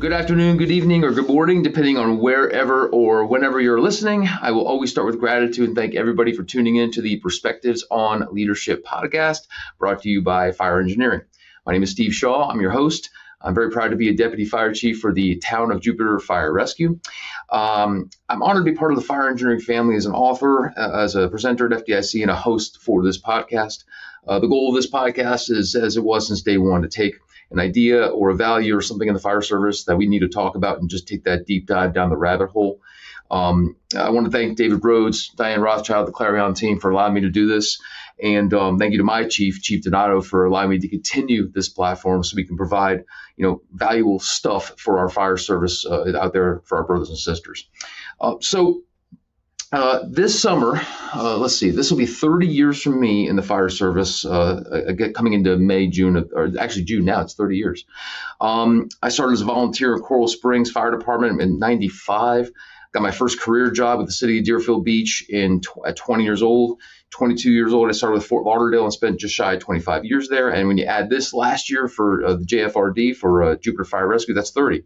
Good afternoon, good evening, or good morning, depending on wherever or whenever you're listening. I will always start with gratitude and thank everybody for tuning in to the Perspectives on Leadership podcast, brought to you by Fire Engineering. My name is Steve Shaw. I'm your host. I'm very proud to be a deputy fire chief for the town of Jupiter Fire Rescue. I'm honored to be part of the fire engineering family as an author, as a presenter at FDIC, and a host for this podcast. The goal of this podcast is, as it was since day one, to take an idea or a value or something in the fire service that we need to talk about and just take that deep dive down the rabbit hole. I want to thank David Rhodes, Diane Rothschild, the Clarion team for allowing me to do this. And thank you to my chief, Chief Donato, for allowing me to continue this platform so we can provide, valuable stuff for our fire service out there for our brothers and sisters. This summer, this will be 30 years from me in the fire service, coming into May, June, or actually June now, it's 30 years. I started as a volunteer in Coral Springs Fire Department in 95. Got my first career job with the city of Deerfield Beach at 20 years old. 22 years old, I started with Fort Lauderdale and spent just shy of 25 years there. And when you add this last year for the JFRD for Jupiter Fire Rescue, that's 30.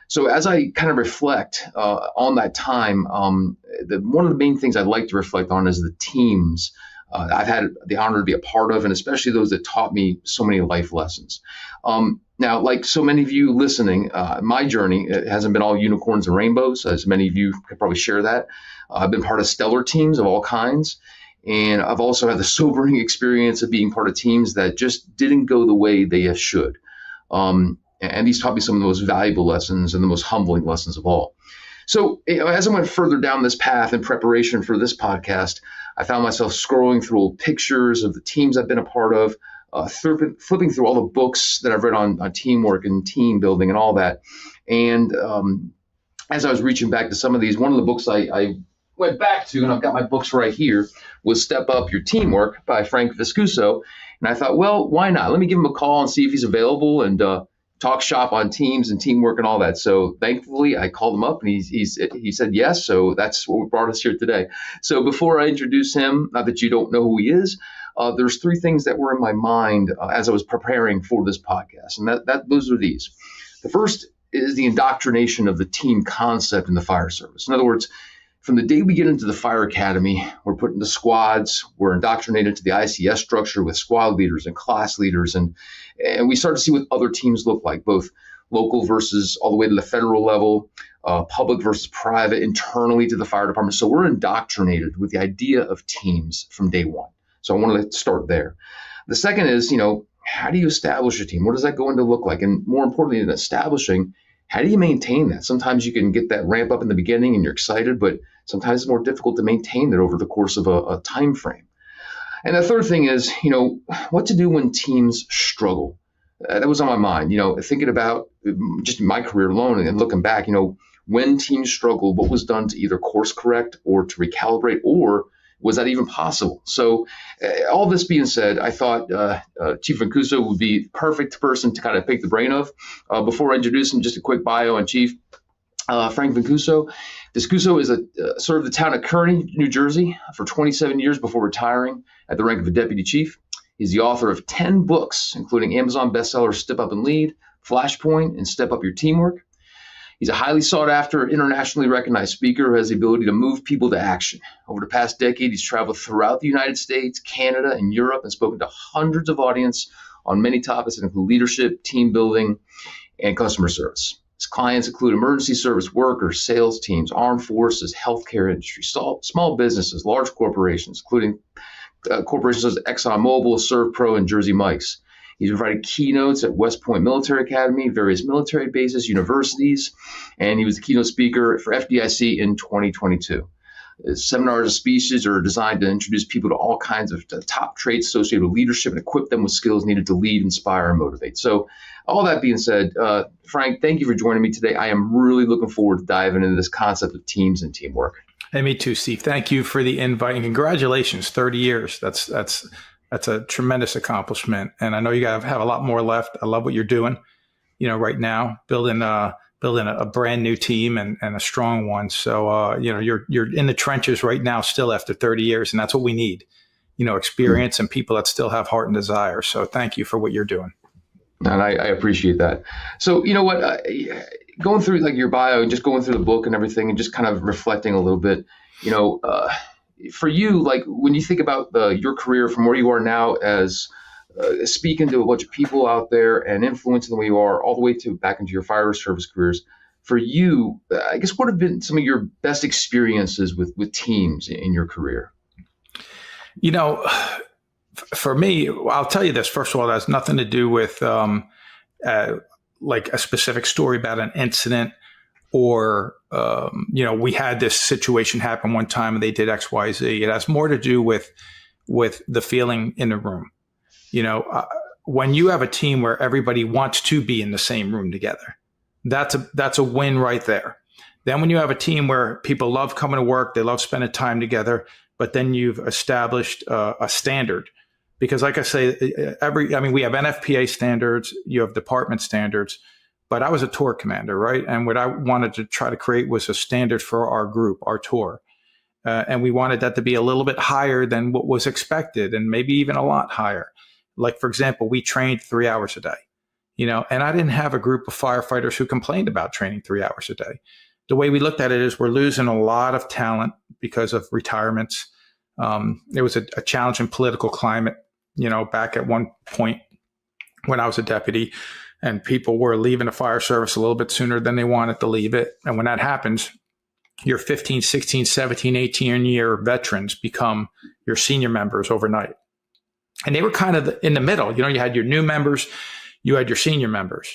So as I kind of reflect on that time, one of the main things I'd like to reflect on is the teams I've had the honor to be a part of, and especially those that taught me so many life lessons. Now, like so many of you listening, my journey hasn't been all unicorns and rainbows, as many of you could probably share that. I've been part of stellar teams of all kinds. And I've also had the sobering experience of being part of teams that just didn't go the way they should. And these taught me some of the most valuable lessons and the most humbling lessons of all. So as I went further down this path in preparation for this podcast, I found myself scrolling through old pictures of the teams I've been a part of, flipping through all the books that I've read on teamwork and team building and all that. And as I was reaching back to some of these, one of the books I went back to, and I've got my books right here, was Step Up Your Teamwork by Frank Viscuso. And I thought, well, why not? Let me give him a call and see if he's available and talk shop on teams and teamwork and all that. So thankfully, I called him up and he said yes. So that's what brought us here today. So before I introduce him, not that you don't know who he is, there's three things that were in my mind as I was preparing for this podcast. And those are these. The first is the indoctrination of the team concept in the fire service. In other words, from the day we get into the fire academy, we're put into squads, we're indoctrinated to the ICS structure with squad leaders and class leaders, and we start to see what other teams look like, both local versus all the way to the federal level, public versus private, internally to the fire department. So we're indoctrinated with the idea of teams from day one. So I want to start there. The second is, how do you establish a team? What does that going to look like? And more importantly than establishing, how do you maintain that? Sometimes you can get that ramp up in the beginning and you're excited, but sometimes it's more difficult to maintain that over the course of a time frame. And the third thing is, what to do when teams struggle. That was on my mind, thinking about just my career alone and looking back, when teams struggle, what was done to either course correct or to recalibrate, or was that even possible? So all this being said, I thought Chief Mancuso would be the perfect person to kind of pick the brain of. Before I introduce him, just a quick bio on Chief Frank Mancuso. Viscuso served the town of Kearney, New Jersey for 27 years before retiring at the rank of a deputy chief. He's the author of 10 books, including Amazon bestseller Step Up and Lead, Flashpoint, and Step Up Your Teamwork. He's a highly sought-after, internationally recognized speaker who has the ability to move people to action. Over the past decade, he's traveled throughout the United States, Canada, and Europe, and spoken to hundreds of audiences on many topics that include leadership, team building, and customer service. His clients include emergency service workers, sales teams, armed forces, healthcare industry, small businesses, large corporations, including corporations such as ExxonMobil, ServPro, and Jersey Mike's. He's provided keynotes at West Point Military Academy, various military bases, universities, and he was the keynote speaker for FDIC in 2022. His seminars and speeches are designed to introduce people to all kinds of top traits associated with leadership and equip them with skills needed to lead, inspire, and motivate. So all that being said, Frank, thank you for joining me today. I am really looking forward to diving into this concept of teams and teamwork. Hey, me too, Steve. Thank you for the invite and congratulations, 30 years. That's a tremendous accomplishment. And I know you guys have a lot more left. I love what you're doing, right now, building a brand new team and a strong one. So, you're in the trenches right now still after 30 years. And that's what we need, experience and people that still have heart and desire. So thank you for what you're doing. And I appreciate that. So, you know what, going through like your bio and just going through the book and everything and just kind of reflecting a little bit, you know, for you, like when you think about your career from where you are now as speaking to a bunch of people out there and influencing the way you are all the way to back into your fire service careers, for you, I guess what have been some of your best experiences with teams in your career? You know, for me, I'll tell you this. First of all, it has nothing to do with like a specific story about an incident or, we had this situation happen one time and they did X, Y, Z. It has more to do with the feeling in the room. When you have a team where everybody wants to be in the same room together, that's a win right there. Then when you have a team where people love coming to work, they love spending time together, but then you've established a standard. Because like I say, we have NFPA standards, you have department standards, but I was a tour commander, right? And what I wanted to try to create was a standard for our group, our tour. And we wanted that to be a little bit higher than what was expected and maybe even a lot higher. Like, for example, we trained 3 hours a day, and I didn't have a group of firefighters who complained about training 3 hours a day. The way we looked at it is we're losing a lot of talent because of retirements. It was a challenging political climate, back at one point when I was a deputy, and people were leaving the fire service a little bit sooner than they wanted to leave it. And when that happens, your 15, 16, 17, 18-year veterans become your senior members overnight. And they were kind of in the middle. You had your new members, you had your senior members,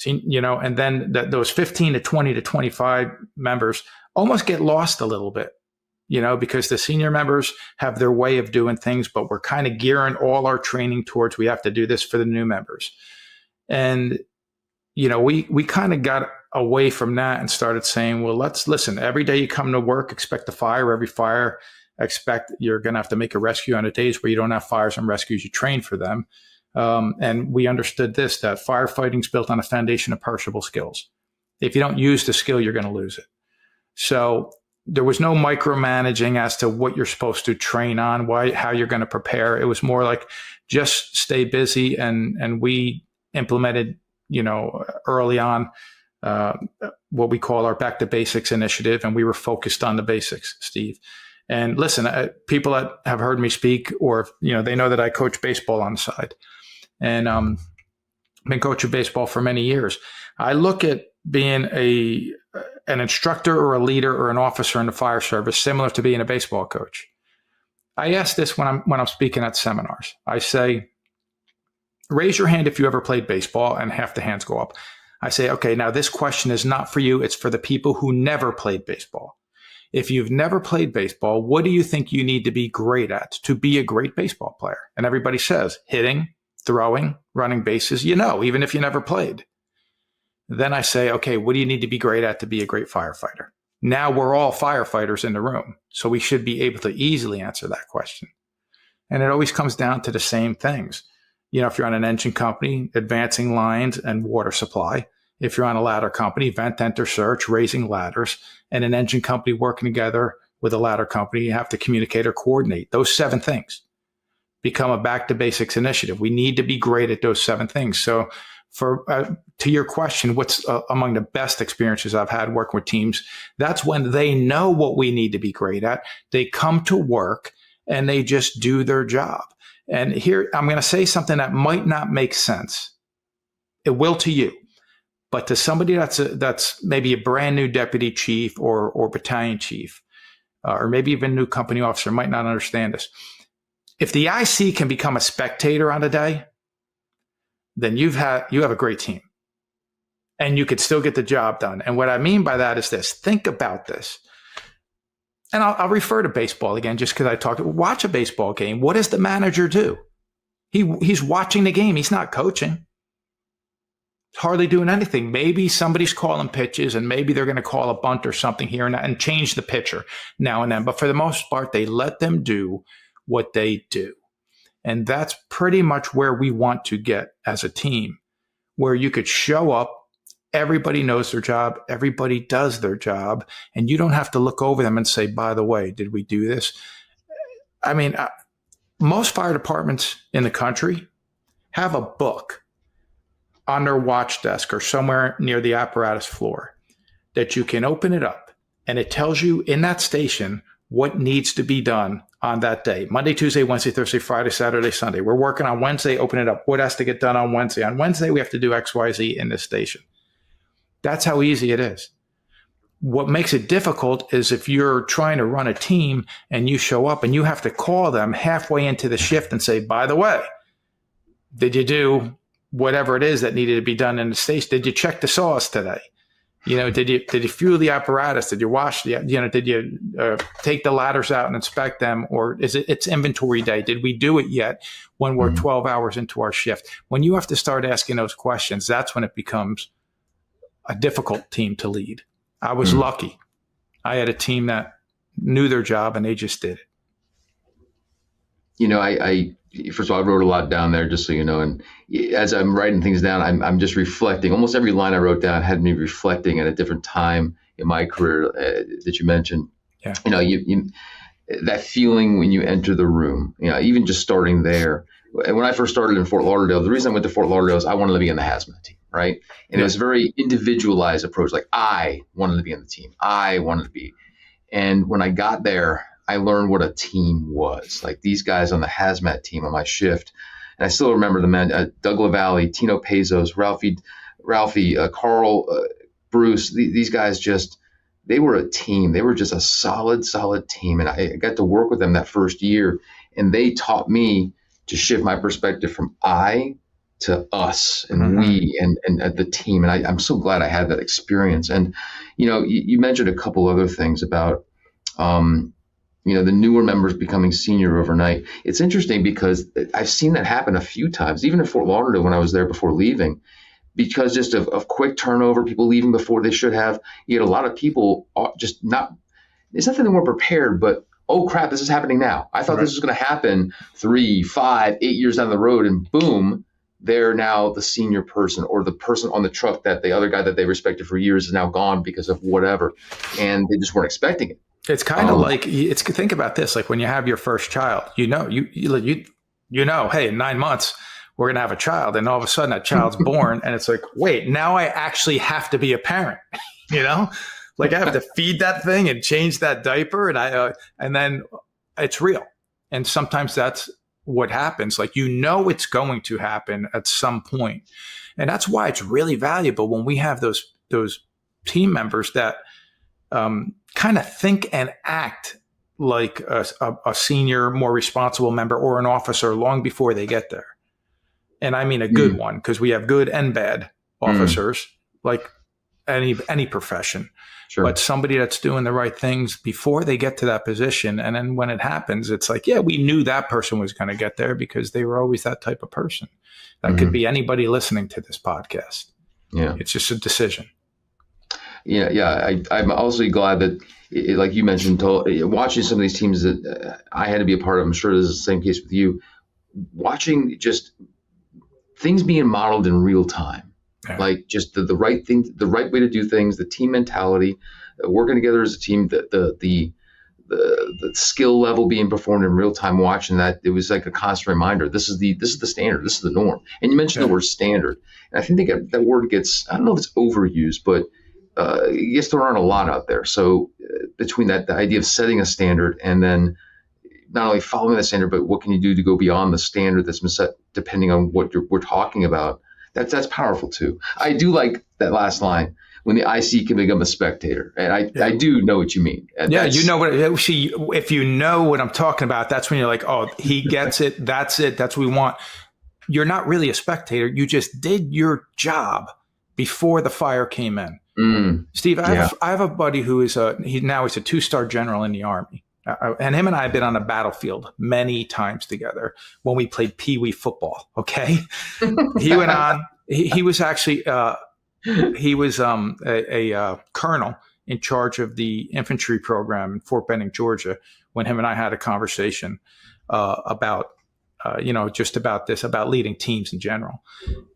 and then those 15 to 20 to 25 members almost get lost a little bit, because the senior members have their way of doing things, but we're kind of gearing all our training towards we have to do this for the new members. And, we kind of got away from that and started saying, well, let's listen, every day you come to work, expect a fire. Every fire, expect you're going to have to make a rescue on the days where you don't have fires and rescues, you train for them. And we understood that firefighting is built on a foundation of perishable skills. If you don't use the skill, you're going to lose it. So there was no micromanaging as to what you're supposed to train on, how you're going to prepare. It was more like just stay busy. And we implemented, early on, what we call our Back to Basics initiative. And we were focused on the basics, Steve. And listen, people that have heard me speak, or, they know that I coach baseball on the side. And I've been coaching baseball for many years. I look at being an instructor or a leader or an officer in the fire service similar to being a baseball coach. I ask this when I'm speaking at seminars. I say, raise your hand if you ever played baseball, and half the hands go up. I say, okay, now this question is not for you. It's for the people who never played baseball. If you've never played baseball, what do you think you need to be great at to be a great baseball player? And everybody says hitting, throwing, running bases, even if you never played. Then I say, okay, what do you need to be great at to be a great firefighter? Now we're all firefighters in the room, so we should be able to easily answer that question. And it always comes down to the same things. If you're on an engine company, advancing lines and water supply. If you're on a ladder company, vent, enter, search, raising ladders. And an engine company working together with a ladder company, you have to communicate or coordinate. Those 7 things become a Back to Basics initiative. We need to be great at those 7 things. So to your question, what's among the best experiences I've had working with teams? That's when they know what we need to be great at. They come to work and they just do their job. And here, I'm going to say something that might not make sense. It will to you. But to somebody that's maybe a brand new deputy chief or battalion chief, or maybe even new company officer might not understand this. If the IC can become a spectator on a day, then you have a great team. And you could still get the job done. And what I mean by that is this. Think about this. And I'll refer to baseball again, just because watch a baseball game. What does the manager do? He's watching the game. He's not coaching. Hardly doing anything. Maybe somebody's calling pitches, and maybe they're going to call a bunt or something here and change the pitcher now and then. But for the most part, they let them do what they do. And that's pretty much where we want to get as a team, where you could show up, everybody knows their job, everybody does their job, and you don't have to look over them and say, by the way, did we do this? I mean, most fire departments in the country have a book on their watch desk or somewhere near the apparatus floor that you can open it up and it tells you in that station what needs to be done on that day. Monday, Tuesday, Wednesday, Thursday, Friday, Saturday, Sunday. We're working on Wednesday, open it up. What has to get done on Wednesday? On Wednesday, we have to do X, Y, Z in this station. That's how easy it is. What makes it difficult is if you're trying to run a team and you show up and you have to call them halfway into the shift and say, by the way, did you do whatever it is that needed to be done in the station? Did you check the saws today? Did you fuel the apparatus? Did you wash did you take the ladders out and inspect them? Or it's inventory day? Did we do it yet when we're 12 hours into our shift? When you have to start asking those questions, that's when it becomes a difficult team to lead. I was lucky. I had a team that knew their job and they just did it. I first of all, I wrote a lot down there, just so you know. And as I'm writing things down, I'm just reflecting. Almost every line I wrote down had me reflecting at a different time in my career that you mentioned. Yeah. You that feeling when you enter the room. Even just starting there. And when I first started in Fort Lauderdale, the reason I went to Fort Lauderdale is I wanted to be in the hazmat team, right? And it was a very individualized approach. Like I wanted to be on the team. I wanted to be. And when I got there, I learned what a team was. Like these guys on the hazmat team on my shift. And I still remember the men, Doug LaValle, Tino Pezos, Ralphie, Carl, Bruce. These guys they were a team. They were just a solid team. And I got to work with them that first year. And they taught me to shift my perspective from I to us and we and the team. And I'm so glad I had that experience. And, you mentioned a couple other things about, the newer members becoming senior overnight. It's interesting because I've seen that happen a few times, even in Fort Lauderdale when I was there before leaving, because just of quick turnover, people leaving before they should have. You had a lot of people just not, it's not that they weren't prepared, but oh crap, this is happening now. I thought this was going to happen 3, 5, 8 years down the road, and boom, they're now the senior person, or the person on the truck that the other guy that they respected for years is now gone because of whatever, and they just weren't expecting it. It's kind of like think about this, like when you have your first child, hey, in 9 months we're going to have a child, and all of a sudden that child's born, and it's like, wait, now I actually have to be a parent, like I have to feed that thing and change that diaper, and then it's real. And sometimes that's what happens. Like, it's going to happen at some point. And that's why it's really valuable when we have those team members that kind of think and act like a senior, more responsible member or an officer long before they get there. And I mean a good one, because we have good and bad officers, like any profession. Sure. But somebody that's doing the right things before they get to that position. And then when it happens, it's like, yeah, we knew that person was going to get there because they were always that type of person. That could be anybody listening to this podcast. Yeah. It's just a decision. Yeah. I'm also glad that, like you mentioned, watching some of these teams that I had to be a part of, I'm sure this is the same case with you, watching just things being modeled in real time. Yeah. Like just the right thing, the right way to do things, the team mentality, working together as a team, the skill level being performed in real time. Watching that, it was like a constant reminder. This is the standard. This is the norm. And you mentioned the word standard, and I think that word gets, I don't know if it's overused, but it gets thrown around a lot out there. So between the idea of setting a standard and then not only following that standard, but what can you do to go beyond the standard that's been set, depending on what we're talking about. That's powerful too. I do like that last line, when the IC can become a spectator, and I do know what you mean. And you know what? If you know what I'm talking about, that's when you're like, oh, he gets it. That's it. That's what we want. You're not really a spectator. You just did your job before the fire came in. Steve, I have a buddy who is he's a 2-star general in the Army. And him and I have been on a battlefield many times together when we played Pee Wee football. Okay. He went on, he was actually, he was a colonel in charge of the infantry program in Fort Benning, Georgia, when him and I had a conversation about, just about this, about leading teams in general.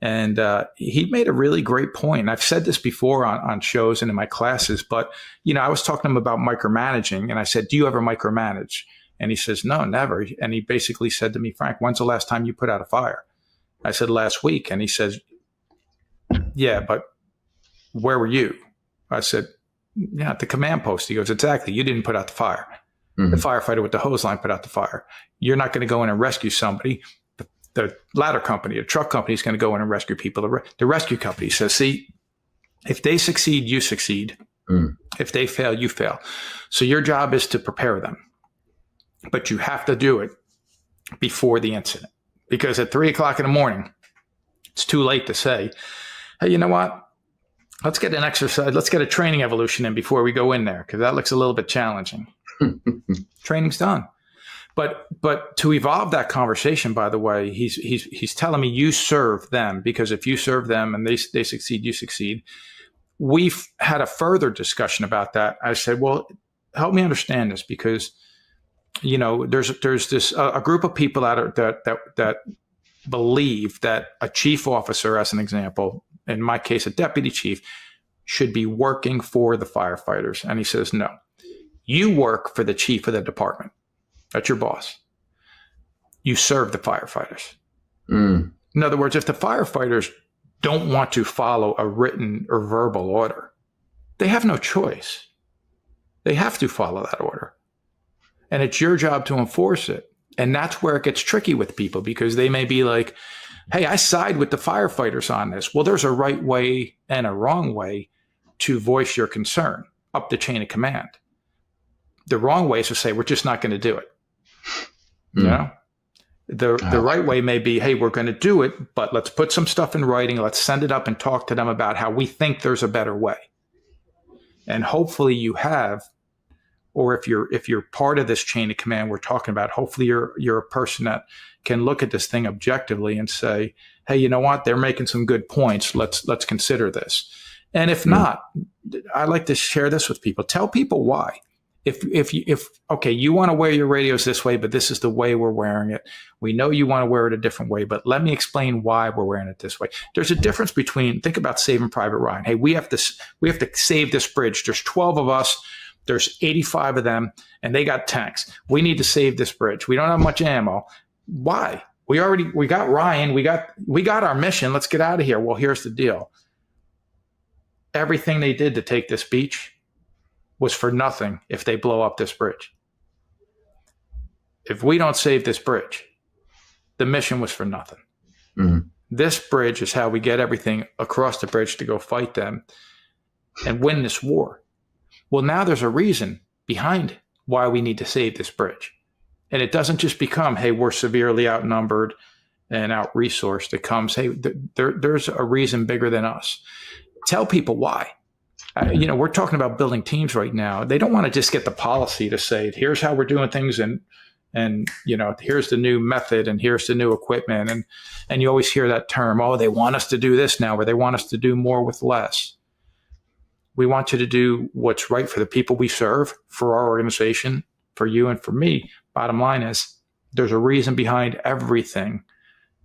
And he made a really great point. And I've said this before on shows and in my classes, but, I was talking to him about micromanaging, and I said, do you ever micromanage? And he says, no, never. And he basically said to me, Frank, when's the last time you put out a fire? I said, last week. And he says, Yeah, but where were you? I said, yeah, at the command post. He goes, exactly. You didn't put out the fire. The firefighter with the hose line put out the fire. You're not going to go in and rescue somebody. The ladder company, the truck company is going to go in and rescue people. The rescue company says, see, if they succeed, you succeed. If they fail, you fail. So your job is to prepare them. But you have to do it before the incident. Because at 3 o'clock in the morning, it's too late to say, hey, you know what? Let's get an exercise. Let's get a training evolution in before we go in there, because that looks a little bit challenging. Training's done. But to evolve that conversation, by the way, he's telling me you serve them, because if you serve them and they succeed, you succeed. We've had a further discussion about that. I said, well, help me understand this, because there's this a group of people that believe that a chief officer, as an example, in my case, a deputy chief, should be working for the firefighters. And he says, no, you work for the chief of the department. That's your boss. You serve the firefighters. In other words, if the firefighters don't want to follow a written or verbal order, they have no choice. They have to follow that order. And it's your job to enforce it. And that's where it gets tricky with people, because they may be like, hey, I side with the firefighters on this. Well, there's a right way and a wrong way to voice your concern up the chain of command. The wrong way is to say, we're just not going to do it. You know? The right way may be, hey, we're going to do it, but let's put some stuff in writing. Let's send it up and talk to them about how we think there's a better way. And hopefully you have, or if you're part of this chain of command we're talking about, hopefully you're a person that can look at this thing objectively and say, hey, you know what? They're making some good points. Let's consider this. And if not, I like to share this with people. Tell people why. If okay, you want to wear your radios this way, but this is the way we're wearing it. We know you want to wear it a different way, but let me explain why we're wearing it this way. There's a difference between, think about Saving Private Ryan. Hey, we have to save this bridge. There's 12 of us. There's 85 of them, and they got tanks. We need to save this bridge. We don't have much ammo. Why? We got Ryan. We got our mission. Let's get out of here. Well, here's the deal. Everything they did to take this beach was for nothing if they blow up this bridge. If we don't save this bridge, the mission was for nothing. This bridge is how we get everything across the bridge to go fight them and win this war. Well, now there's a reason behind why we need to save this bridge. And it doesn't just become, hey, we're severely outnumbered and out-resourced. It comes, hey, there's a reason bigger than us. Tell people why. We're talking about building teams right now. They don't want to just get the policy to say, here's how we're doing things, and here's the new method, and here's the new equipment. And you always hear that term, oh, they want us to do this now, or they want us to do more with less. We want you to do what's right for the people we serve, for our organization, for you and for me. Bottom line is, there's a reason behind everything.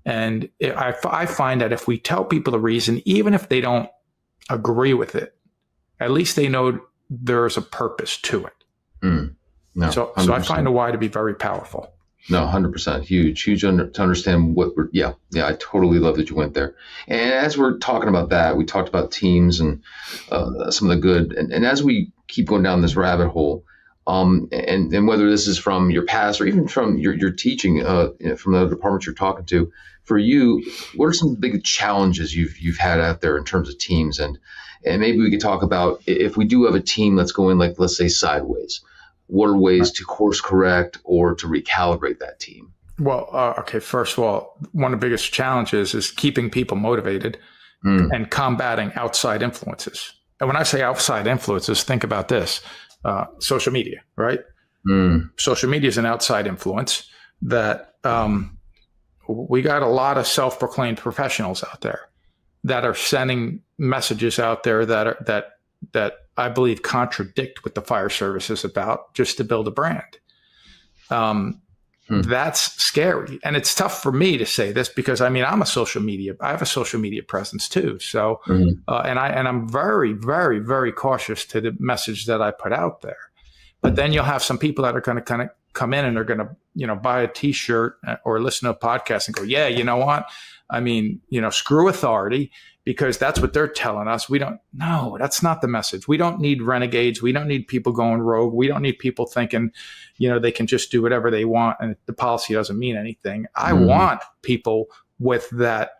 And I find that if we tell people the reason, even if they don't agree with it, at least they know there's a purpose to it. No, so I find the why to be very powerful. No, 100%. Huge to understand what yeah, I totally love that you went there. And as we're talking about that, we talked about teams and some of the good. And as we keep going down this rabbit hole, and whether this is from your past or even from your teaching, from the departments you're talking to, for you, what are some big challenges you've had out there in terms of teams? And maybe we could talk about, if we do have a team that's going, like, let's say, sideways, what are ways to course correct or to recalibrate that team? Well, okay, first of all, one of the biggest challenges is keeping people motivated and combating outside influences. And when I say outside influences, think about this. Social media, right? Social media is an outside influence that we got a lot of self-proclaimed professionals out there that are sending messages out there that I believe contradict what the fire service is about, just to build a brand. That's scary. And it's tough for me to say this because, I have a social media presence too. So, and I'm very, very, very cautious to the message that I put out there. But then you'll have some people that are going to kind of come in and they're going to, buy a t-shirt or listen to a podcast and go, yeah, you know what? I mean, screw authority, because that's what they're telling us. No, that's not the message. We don't need renegades. We don't need people going rogue. We don't need people thinking, they can just do whatever they want and the policy doesn't mean anything. I want people with that,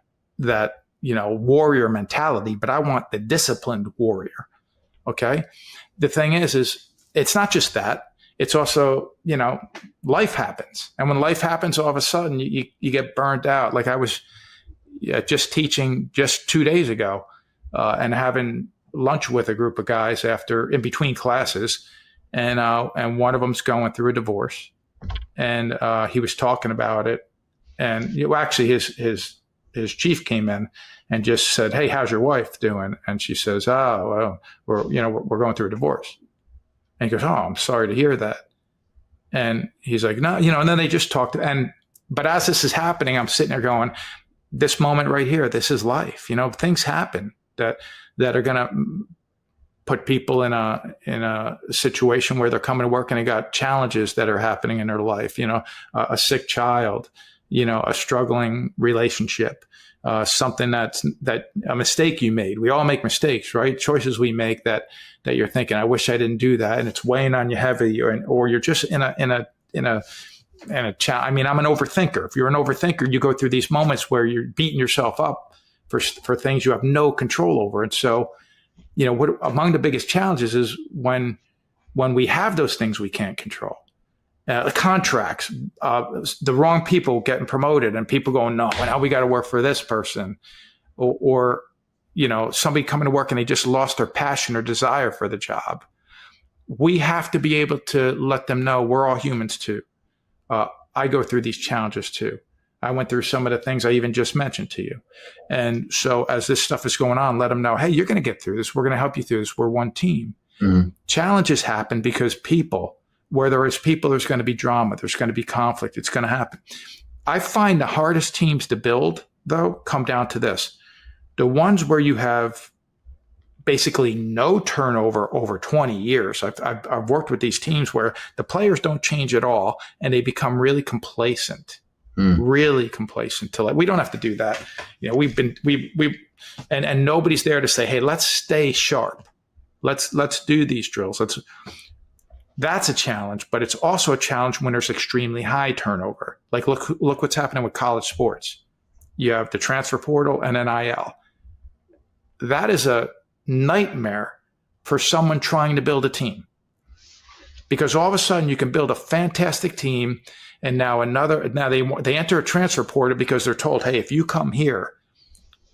warrior mentality, but I want the disciplined warrior. Okay. The thing is it's not just that. It's also, life happens. And when life happens, all of a sudden you get burned out. Like I was just teaching just 2 days ago and having lunch with a group of guys in between classes. And one of them's going through a divorce, and he was talking about it. And actually his chief came in and just said, "Hey, how's your wife doing?" And she says, "Oh, well, we're going through a divorce." And he goes, "Oh, I'm sorry to hear that." And he's like, "No, and then they just talked. But as this is happening, I'm sitting there going, this moment right here, this is life. Things happen that are going to put people in a situation where they're coming to work and they got challenges that are happening in their life. A sick child, a struggling relationship, something that a mistake you made. We all make mistakes, right? Choices we make that you're thinking, I wish I didn't do that, and it's weighing on you heavy, or you're just in a challenge. I mean, I'm an overthinker. If you're an overthinker, you go through these moments where you're beating yourself up for things you have no control over. And so, what among the biggest challenges is when we have those things we can't control. The contracts, the wrong people getting promoted, and people going, no, now we got to work for this person, or somebody coming to work and they just lost their passion or desire for the job. We have to be able to let them know we're all humans too. I go through these challenges too. I went through some of the things I even just mentioned to you. And so as this stuff is going on, let them know, hey, you're going to get through this. We're going to help you through this. We're one team. Mm-hmm. Challenges happen because where there is people, there's going to be drama. There's going to be conflict. It's going to happen. I find the hardest teams to build, though, come down to this. The ones where you have basically no turnover over 20 years. I've worked with these teams where the players don't change at all and they become really complacent, really complacent to we don't have to do that. And nobody's there to say, hey, let's stay sharp. Let's do these drills. That's a challenge, but it's also a challenge when there's extremely high turnover. Like look what's happening with college sports. You have the transfer portal and NIL. That is a nightmare for someone trying to build a team, because all of a sudden you can build a fantastic team, and now they enter a transfer portal because they're told, hey, if you come here,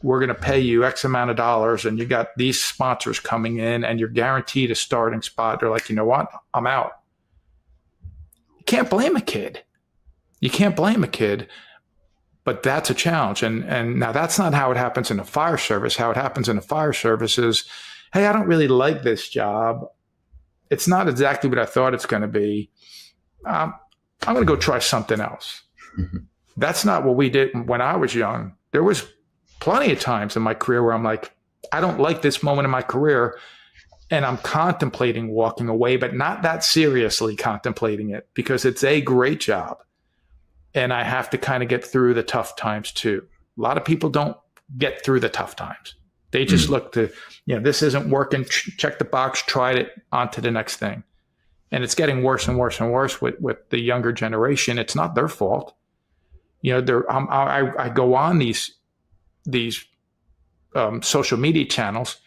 we're going to pay you X amount of dollars, and you got these sponsors coming in, and you're guaranteed a starting spot. They're like, you know what? I'm out. You can't blame a kid. But that's a challenge. And now that's not how it happens in the fire service. How it happens in the fire service is, hey, I don't really like this job. It's not exactly what I thought it's going to be. I'm going to go try something else. Mm-hmm. That's not what we did when I was young. There was plenty of times in my career where I'm like, I don't like this moment in my career, and I'm contemplating walking away, but not that seriously contemplating it, because it's a great job. And I have to kind of get through the tough times too. A lot of people don't get through the tough times. They just look to, this isn't working, check the box, tried it, on to the next thing. And it's getting worse and worse and worse with the younger generation. It's not their fault. I go on these social media channels,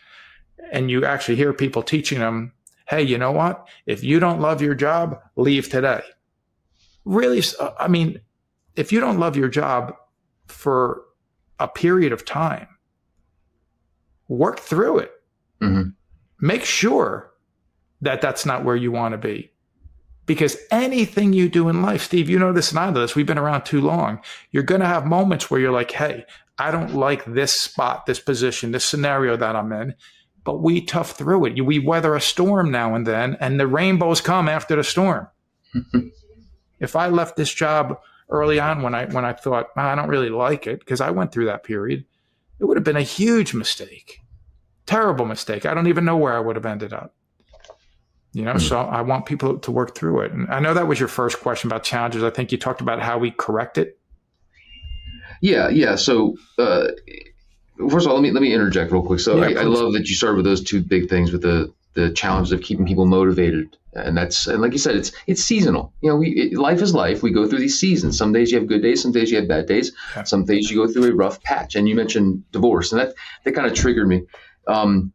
and you actually hear people teaching them, hey, you know what? If you don't love your job, leave today. Really, I mean, if you don't love your job for a period of time, work through it. Mm-hmm. Make sure that that's not where you want to be. Because anything you do in life, Steve, you know this and I know this, we've been around too long. You're going to have moments where you're like, hey, I don't like this spot, this position, this scenario that I'm in, but we tough through it. We weather a storm now and then, and the rainbows come after the storm. If I left this job early on when I thought, I don't really like it, because I went through that period, it would have been a huge mistake, terrible mistake. I don't even know where I would have ended up. So I want people to work through it. And I know that was your first question about challenges. I think you talked about how we correct it. Yeah. So, first of all, let me interject real quick. So I love that you started with those two big things, with the challenge of keeping people motivated, and like you said, it's seasonal. Life is life. We go through these seasons. Some days you have good days, some days you have bad days. Yeah. Some days you go through a rough patch. And you mentioned divorce, and that kind of triggered me, and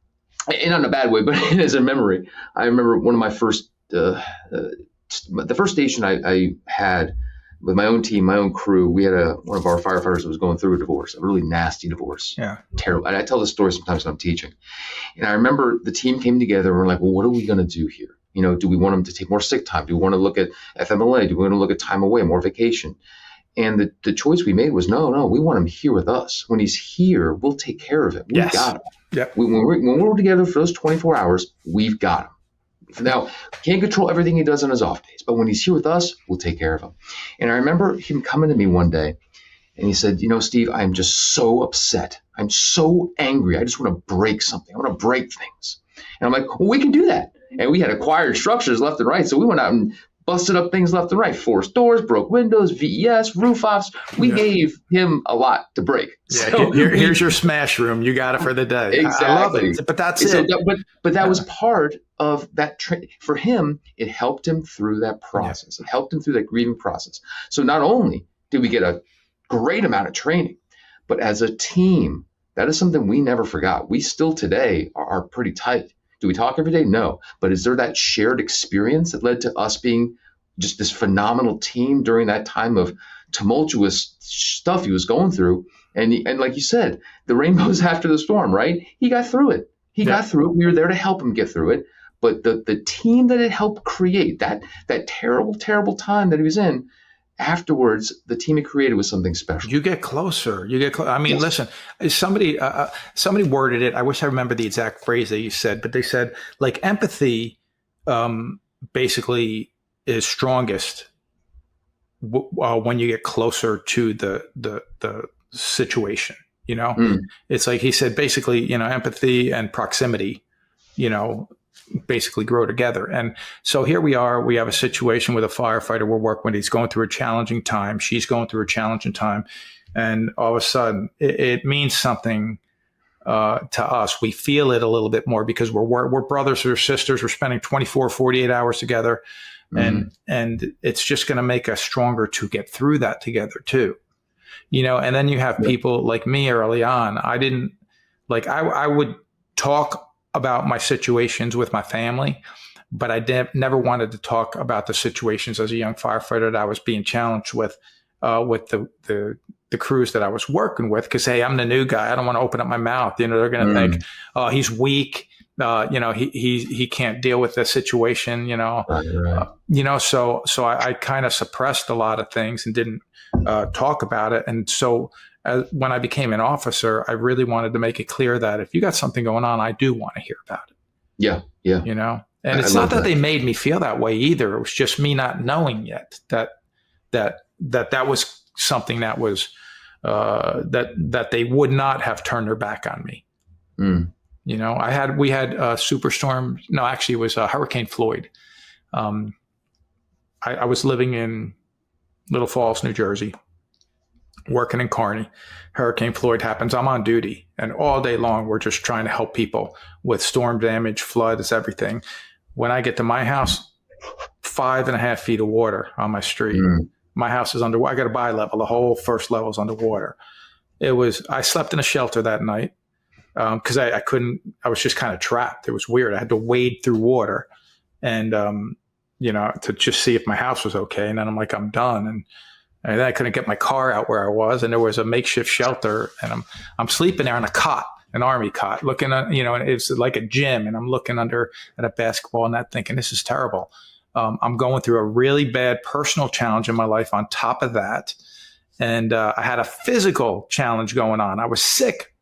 not in a bad way, but as a memory. I remember one of my first, the first station I had with my own team, my own crew. We had one of our firefighters that was going through a divorce, a really nasty divorce. Yeah. Terrible. And I tell this story sometimes when I'm teaching. And I remember the team came together and we're like, well, what are we going to do here? Do we want them to take more sick time? Do we want to look at FMLA? Do we want to look at time away, more vacation? And the choice we made was, no, we want him here with us. When he's here, we'll take care of him. We've got him. Yep. When we're together for those 24 hours, we've got him. Now, can't control everything he does on his off days, but when he's here with us, we'll take care of him. And I remember him coming to me one day, and he said, Steve, I'm just so upset. I'm so angry. I just want to break something. I want to break things. And I'm like, well, we can do that. And we had acquired structures left and right, so we went out and busted up things left and right. Forced doors, broke windows, VES, roof offs. We gave him a lot to break. Yeah, so here's your smash room. You got it for the day. Exactly. I love it. But that's it. But that was part of that. For him, it helped him through that process. It helped him through that grieving process. So not only did we get a great amount of training, but as a team, that is something we never forgot. We still today are pretty tight. Do we talk every day? No. But is there that shared experience that led to us being just this phenomenal team during that time of tumultuous stuff he was going through? And like you said, the rainbow's after the storm, right? He got through it. Got through it. We were there to help him get through it. But the team that it helped create, that terrible, terrible time that he was in, afterwards, the team it created was something special. You get closer. I mean, listen, somebody worded it. I wish I remember the exact phrase that you said, but they said, like, empathy basically is strongest when you get closer to the situation. It's like he said, basically, empathy and proximity, basically grow together. And so here we are, we have a situation with a firefighter we're working with. He's going through a challenging time. She's going through a challenging time. And all of a sudden it means something to us. We feel it a little bit more because we're brothers or sisters. We're spending 24, 48 hours together. And it's just going to make us stronger to get through that together too. And then you have people like me early on. I would talk about my situations with my family, but I never wanted to talk about the situations as a young firefighter that I was being challenged with the crews that I was working with. Because, hey, I'm the new guy. I don't want to open up my mouth. They're going to think, oh, he's weak. He can't deal with the situation. Right. So I kind of suppressed a lot of things and didn't talk about it. And so when I became an officer, I really wanted to make it clear that if you got something going on, I do want to hear about it. Yeah. And it's not that they made me feel that way either. It was just me not knowing yet that was something that was that they would not have turned their back on me. We had Superstorm. No, actually, it was Hurricane Floyd. I was living in Little Falls, New Jersey, working in Kearney. Hurricane Floyd happens. I'm on duty, and all day long we're just trying to help people with storm damage, floods, everything. When I get to my house, 5.5 feet of water on my street. My house is under. I got a bi-level. The whole first level is underwater. I slept in a shelter that night because I couldn't. I was just kind of trapped. It was weird. I had to wade through water, and to just see if my house was okay. And then I'm like, I'm done. And then I couldn't get my car out where I was, and there was a makeshift shelter, and I'm sleeping there on a cot, an army cot, looking at, and it's like a gym, and I'm looking under at a basketball net thinking, this is terrible. I'm going through a really bad personal challenge in my life on top of that. And I had a physical challenge going on. I was sick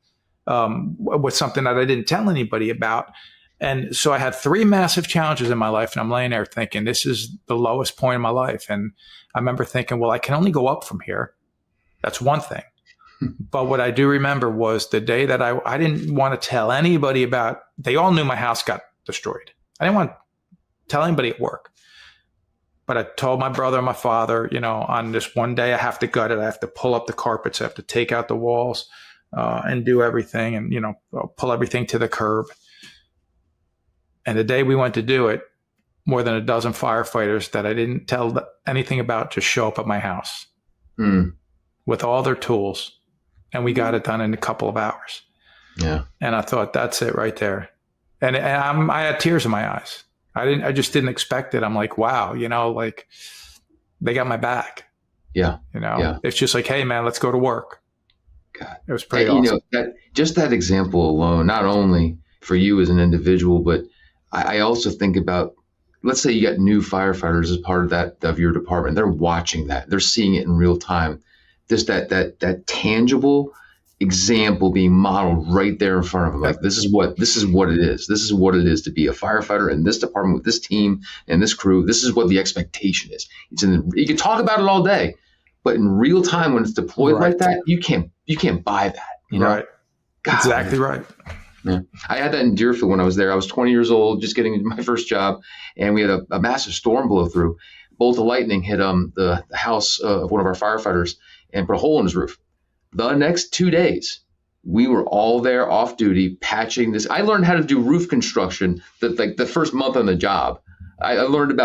with something that I didn't tell anybody about. And so I had 3 massive challenges in my life, and I'm laying there thinking, this is the lowest point in my life. And I remember thinking, well, I can only go up from here. That's one thing. But what I do remember was the day that I didn't want to tell anybody about, they all knew my house got destroyed. I didn't want tell anybody at work. But I told my brother and my father, on this one day I have to gut it. I have to pull up the carpets. I have to take out the walls and do everything and, pull everything to the curb. And the day we went to do it, more than a dozen firefighters that I didn't tell anything about just show up at my house with all their tools. And we got it done in a couple of hours. Yeah. And I thought, that's it right there. And I had tears in my eyes. I just didn't expect it. I'm like, wow, like they got my back. Yeah. It's just like, hey man, let's go to work. God. It was pretty awesome. That example alone, not only for you as an individual, but I also think about, let's say you got new firefighters as part of your department. They're watching that. They're seeing it in real time. Just that tangible example being modeled right there in front of them. Like, this is what it is. This is what it is to be a firefighter in this department with this team and this crew. This is what the expectation is. You can talk about it all day, but in real time when it's deployed like that, you can't buy that. Right. God, exactly right. Yeah. I had that in Deerfield when I was there. I was 20 years old, just getting into my first job, and we had a massive storm blow through. Bolt of lightning hit the house of one of our firefighters and put a hole in his roof. The next 2 days, we were all there off duty patching this. I learned how to do roof construction the first month on the job. I learned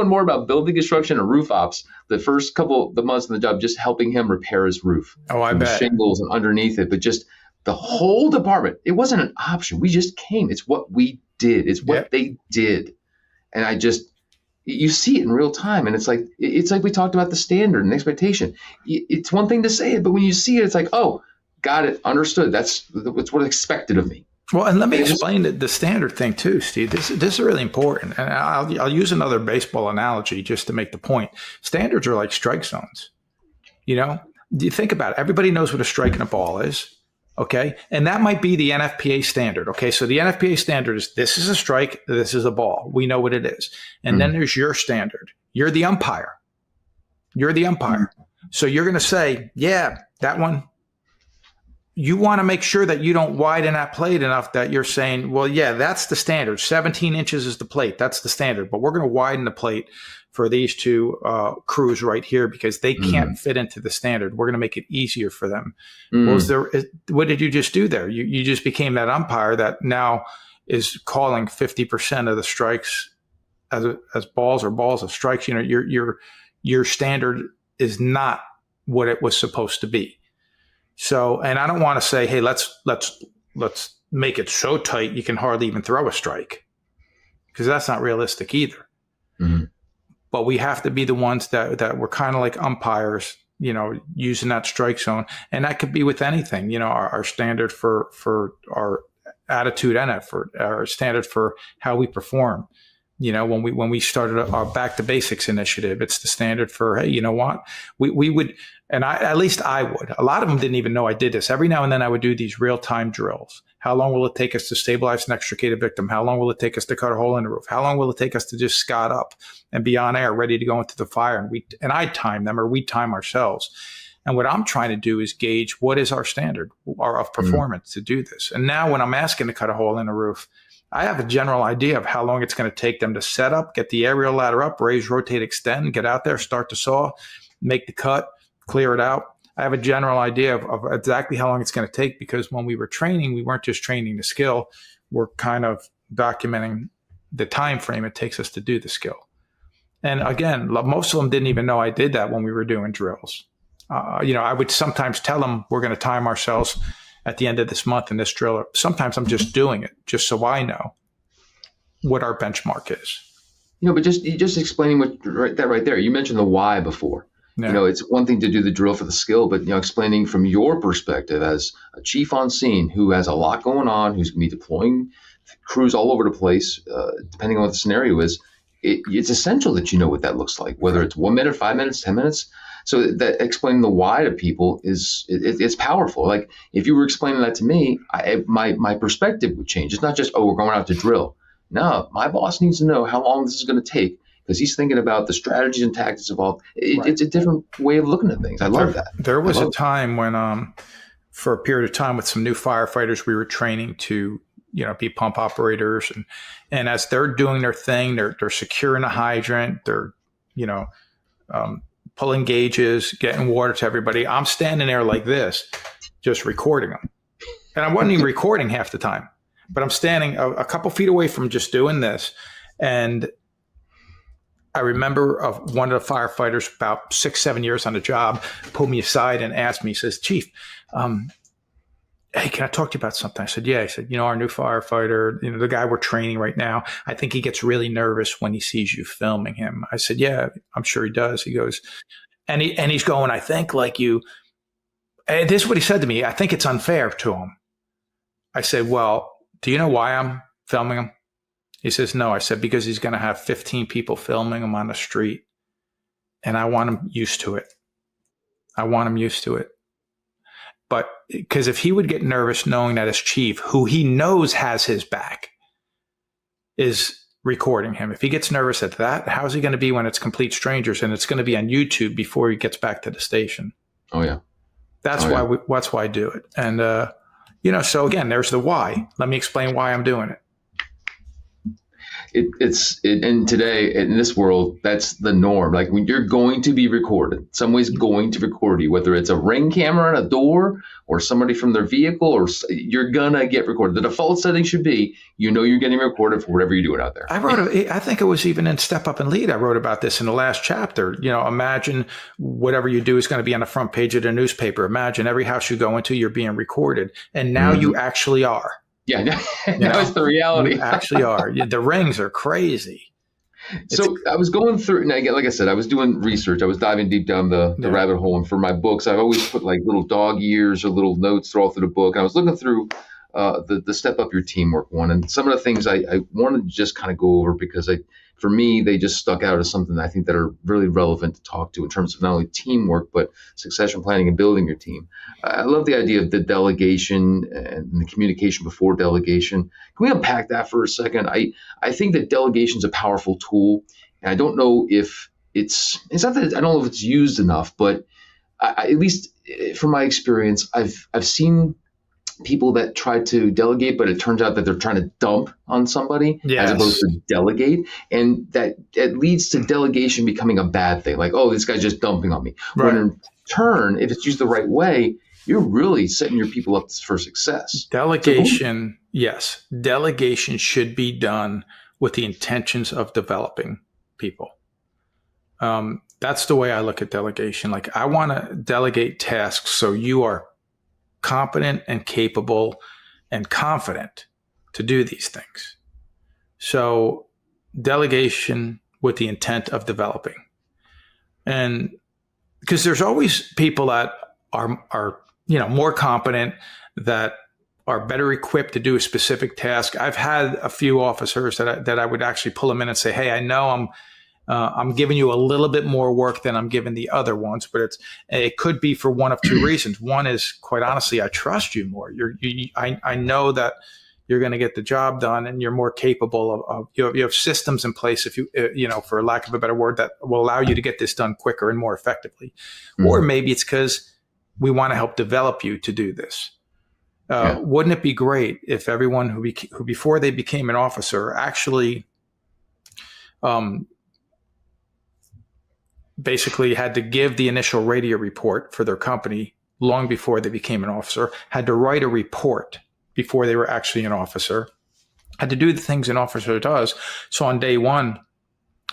more about building construction and roof ops the first couple of the months on the job, just helping him repair his roof. Oh, I bet. Shingles and underneath it, but just the whole department. It wasn't an option. We just came. It's what we did. It's what they did. And you see it in real time. And it's like we talked about the standard and expectation. It's one thing to say it, but when you see it, it's like, oh, got it, understood. That's what's expected of me. Well, and let me explain the standard thing too, Steve. This is really important. And I'll use another baseball analogy just to make the point. Standards are like strike zones. You think about it. Everybody knows what a strike and a ball is. Okay. And that might be the NFPA standard. Okay. So the NFPA standard is, this is a strike, this is a ball. We know what it is. And then there's your standard. You're the umpire. So you're going to say, yeah, that one. You want to make sure that you don't widen that plate enough that you're saying, well, yeah, that's the standard. 17 inches is the plate. That's the standard. But we're going to widen the plate for these two crews right here because they can't fit into the standard. We're going to make it easier for them. What did you just do there? You just became that umpire that now is calling 50% of the strikes as balls or balls as strikes. Your standard is not what it was supposed to be. So, and I don't want to say, hey, let's make it so tight you can hardly even throw a strike, because that's not realistic either. Mm-hmm. But we have to be the ones that we're kind of like umpires, using that strike zone. And that could be with anything, our standard for our attitude and effort, our standard for how we perform. When we started our Back to Basics initiative, it's the standard for, hey, you know what? We would, and at least I would. A lot of them didn't even know I did this. Every now and then I would do these real-time drills. How long will it take us to stabilize an extricated victim? How long will it take us to cut a hole in the roof? How long will it take us to just scot up and be on air, ready to go into the fire? And I time them, or we time ourselves. And what I'm trying to do is gauge what is our standard of performance to do this. And now when I'm asking to cut a hole in the roof, I have a general idea of how long it's going to take them to set up, get the aerial ladder up, raise, rotate, extend, get out there, start to saw, make the cut, clear it out. I have a general idea of exactly how long it's going to take, because when we were training, we weren't just training the skill. We're kind of documenting the time frame it takes us to do the skill. And again, most of them didn't even know I did that when we were doing drills. I would sometimes tell them we're going to time ourselves at the end of this month in this drill. Sometimes I'm just doing it just so I know what our benchmark is. But just explaining that right there. You mentioned the why before. Yeah. It's one thing to do the drill for the skill, but explaining from your perspective as a chief on scene who has a lot going on, who's going to be deploying crews all over the place, depending on what the scenario is. It's essential that you know what that looks like, whether it's 1 minute, 5 minutes, 10 minutes. So that explaining the why to people it's powerful. Like if you were explaining that to me, my perspective would change. It's not just, we're going out to drill. No, my boss needs to know how long this is going to take, because he's thinking about the strategies and tactics involved. It's a different way of looking at things. I love that. There was a time when, for a period of time with some new firefighters, we were training to be pump operators. And as they're doing their thing, they're securing a hydrant, they're, pulling gauges, getting water to everybody. I'm standing there like this, just recording them. And I wasn't even recording half the time, but I'm standing a couple feet away from just doing this. And I remember one of the firefighters about 6-7 years on the job pulled me aside and asked me, he says, Chief, hey, can I talk to you about something? I said, yeah. He said, our new firefighter, the guy we're training right now, I think he gets really nervous when he sees you filming him. I said, yeah, I'm sure he does. He goes, and he's going, I think like you, and this is what he said to me. I think it's unfair to him. I said, well, do you know why I'm filming him? He says, no. I said, because he's going to have 15 people filming him on the street. And I want him used to it. But because if he would get nervous knowing that his chief, who he knows has his back, is recording him, if he gets nervous at that, how's he going to be when it's complete strangers and it's going to be on YouTube before he gets back to the station? Oh, yeah. That's why I do it. And, so again, there's the why. Let me explain why I'm doing it. And today in this world, that's the norm. Like when you're going to be recorded, somebody's going to record you, whether it's a Ring camera on a door or somebody from their vehicle, or you're gonna get recorded. The default setting should be, you're getting recorded for whatever you're doing out there. I think it was even in Step Up and Lead. I wrote about this in the last chapter. Imagine whatever you do is going to be on the front page of the newspaper. Imagine every house you go into, you're being recorded, and now you actually are. Yeah, now it's the reality. You actually are. The rings are crazy. So I was going through, and again, like I said, I was doing research. I was diving deep down the rabbit hole. And for my books, I've always put like little dog ears or little notes all through the book. And I was looking through the Step Up Your Teamwork one. And some of the things I wanted to just kind of go over because for me, they just stuck out as something that I think that are really relevant to talk to in terms of not only teamwork, but succession planning and building your team. I love the idea of the delegation and the communication before delegation. Can we unpack that for a second? I think that delegation is a powerful tool. And I don't know if it's not that I don't know if it's used enough, but at least from my experience, I've seen people that try to delegate, but it turns out that they're trying to dump on somebody as opposed to delegate. And that it leads to delegation becoming a bad thing. Like, oh, this guy's just dumping on me. Right. When in turn, if it's used the right way, you're really setting your people up for success. Delegation, yes. Delegation should be done with the intentions of developing people. That's the way I look at delegation. Like, I want to delegate tasks so you are competent and capable and confident to do these things. So delegation with the intent of developing. And because there's always people that are more competent, that are better equipped to do a specific task. I've had a few officers that I would actually pull them in and say, hey, I know I'm giving you a little bit more work than I'm giving the other ones, but it could be for one of two reasons. One is, quite honestly, I trust you more. I know that you're going to get the job done, and you're more capable of you have systems in place, if you for lack of a better word, that will allow you to get this done quicker and more effectively. Mm-hmm. Or maybe it's because we want to help develop you to do this. Wouldn't it be great if everyone who before they became an officer actually basically had to give the initial radio report for their company long before they became an officer, had to write a report before they were actually an officer, had to do the things an officer does. So on day one,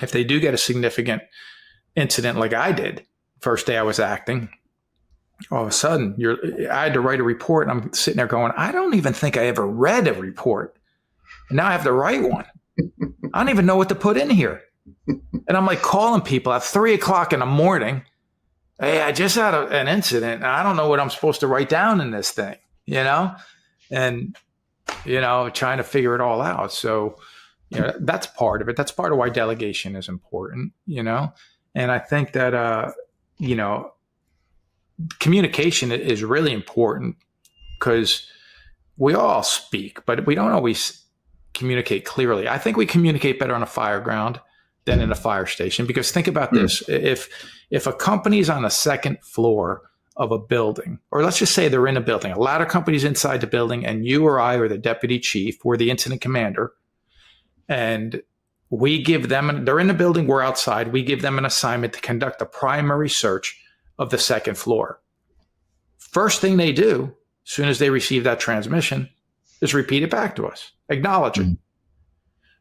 if they do get a significant incident like I did, first day I was acting, all of a sudden I had to write a report, and I'm sitting there going, I don't even think I ever read a report. And now I have to write one. I don't even know what to put in here. And I'm like calling people at 3:00 in the morning. Hey, I just had an incident, and I don't know what I'm supposed to write down in this thing, and, trying to figure it all out. So, that's part of it. That's part of why delegation is important, and I think that, communication is really important, because we all speak, but we don't always communicate clearly. I think we communicate better on a fire ground than in a fire station, because think about this. If a company's on the second floor of a building, or let's just say they're in a building, a lot of companies inside the building, and you or I or the deputy chief, we're the incident commander, and we give them, they're in the building, we're outside, we give them an assignment to conduct a primary search of the second floor. First thing they do, as soon as they receive that transmission, is repeat it back to us, acknowledge it.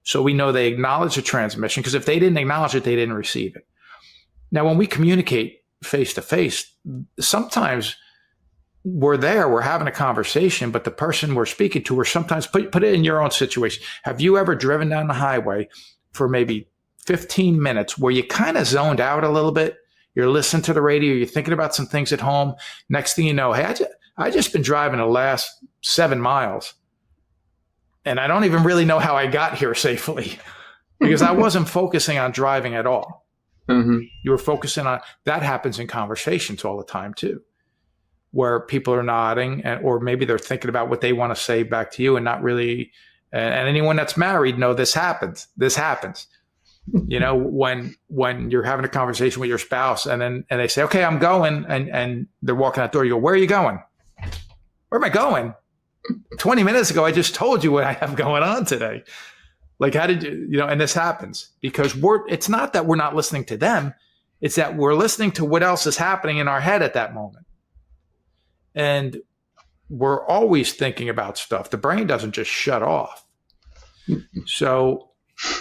So we know they acknowledge the transmission, because if they didn't acknowledge it, they didn't receive it. Now, when we communicate face to face, sometimes we're there, we're having a conversation, but the person we're speaking to, or sometimes put it in your own situation. Have you ever driven down the highway for maybe 15 minutes where you kind of zoned out a little bit? You're listening to the radio, you're thinking about some things at home. Next thing you know, hey, I just been driving the last 7 miles, and I don't even really know how I got here safely because I wasn't focusing on driving at all. Mm-hmm. You were focusing on, that happens in conversations all the time too, where people are nodding, or maybe they're thinking about what they want to say back to you and not really. And anyone that's married know this happens. This happens. You know, when you're having a conversation with your spouse and they say, okay, I'm going, and they're walking out the door, you go, where are you going? Where am I going? 20 minutes ago, I just told you what I have going on today. Like, how did you, and this happens because it's not that we're not listening to them. It's that we're listening to what else is happening in our head at that moment. And we're always thinking about stuff. The brain doesn't just shut off. So,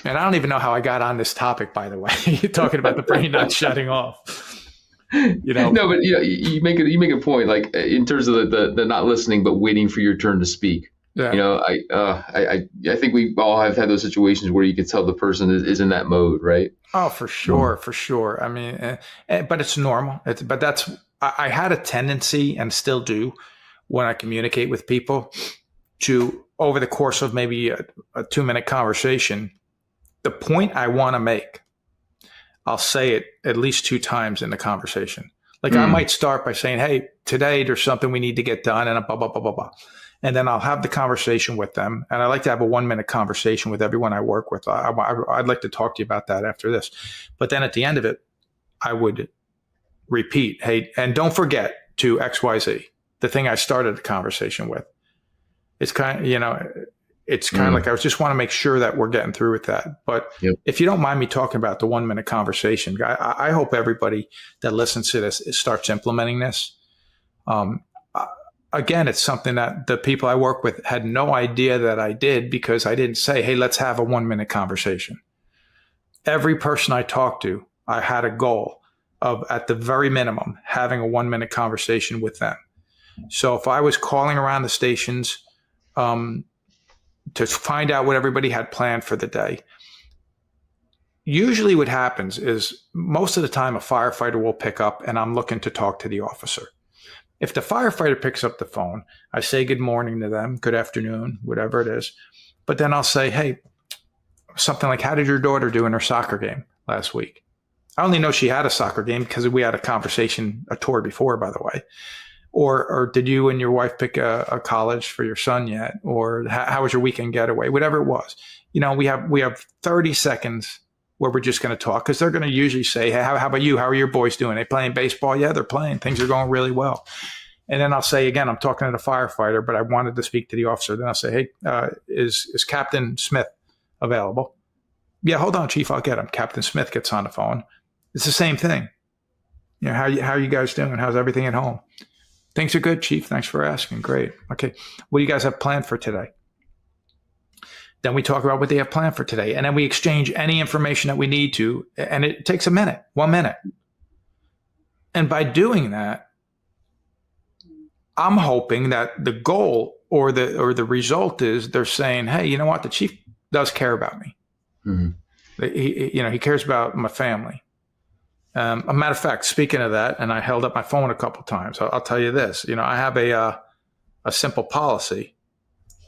and I don't even know how I got on this topic, by the way. You're talking about the brain not shutting off. No, but you make a point, like in terms of the not listening but waiting for your turn to speak. Yeah. I think we all have had those situations where you can tell the person is in that mode, right? Oh, for sure, for sure. I mean, but it's normal. I had a tendency, and still do, when I communicate with people, to, over the course of maybe a 2-minute conversation, the point I want to make, I'll say it at least 2 times in the conversation. Like I might start by saying, hey, today there's something we need to get done, and blah, blah, blah, blah, blah. And then I'll have the conversation with them. And I like to have a 1-minute conversation with everyone I work with. I'd like to talk to you about that after this. But then at the end of it, I would repeat, hey, and don't forget to XYZ, the thing I started the conversation with. It's kind of, like I just want to make sure that we're getting through with that. But if you don't mind me talking about the 1-minute conversation, I hope everybody that listens to this starts implementing this. Again, it's something that the people I work with had no idea that I did, because I didn't say, hey, let's have a 1-minute conversation. Every person I talked to, I had a goal of, at the very minimum, having a 1-minute conversation with them. So if I was calling around the stations to find out what everybody had planned for the day, usually what happens is most of the time a firefighter will pick up, and I'm looking to talk to the officer. If the firefighter picks up the phone, I say good morning to them, good afternoon, whatever it is. But then I'll say, hey, something like, how did your daughter do in her soccer game last week? I only know she had a soccer game because we had a conversation, a tour before, by the way. Or did you and your wife pick a college for your son yet? Or how was your weekend getaway? Whatever it was. We have 30 seconds where we're just going to talk, because they're going to usually say, hey, how about you? How are your boys doing? They playing baseball? Yeah, they're playing. Things are going really well. And then I'll say, again, I'm talking to the firefighter, but I wanted to speak to the officer. Then I'll say, hey, is Captain Smith available? Yeah, hold on, Chief, I'll get him. Captain Smith gets on the phone. It's the same thing. How are you guys doing? How's everything at home? Things are good, Chief. Thanks for asking. Great. Okay. What do you guys have planned for today? Then we talk about what they have planned for today. And then we exchange any information that we need to. And it takes 1 minute. And by doing that, I'm hoping that the goal or the result is they're saying, hey, you know what? The chief does care about me. Mm-hmm. He cares about my family. A matter of fact, speaking of that, and I held up my phone a couple of times, I'll tell you this. I have a simple policy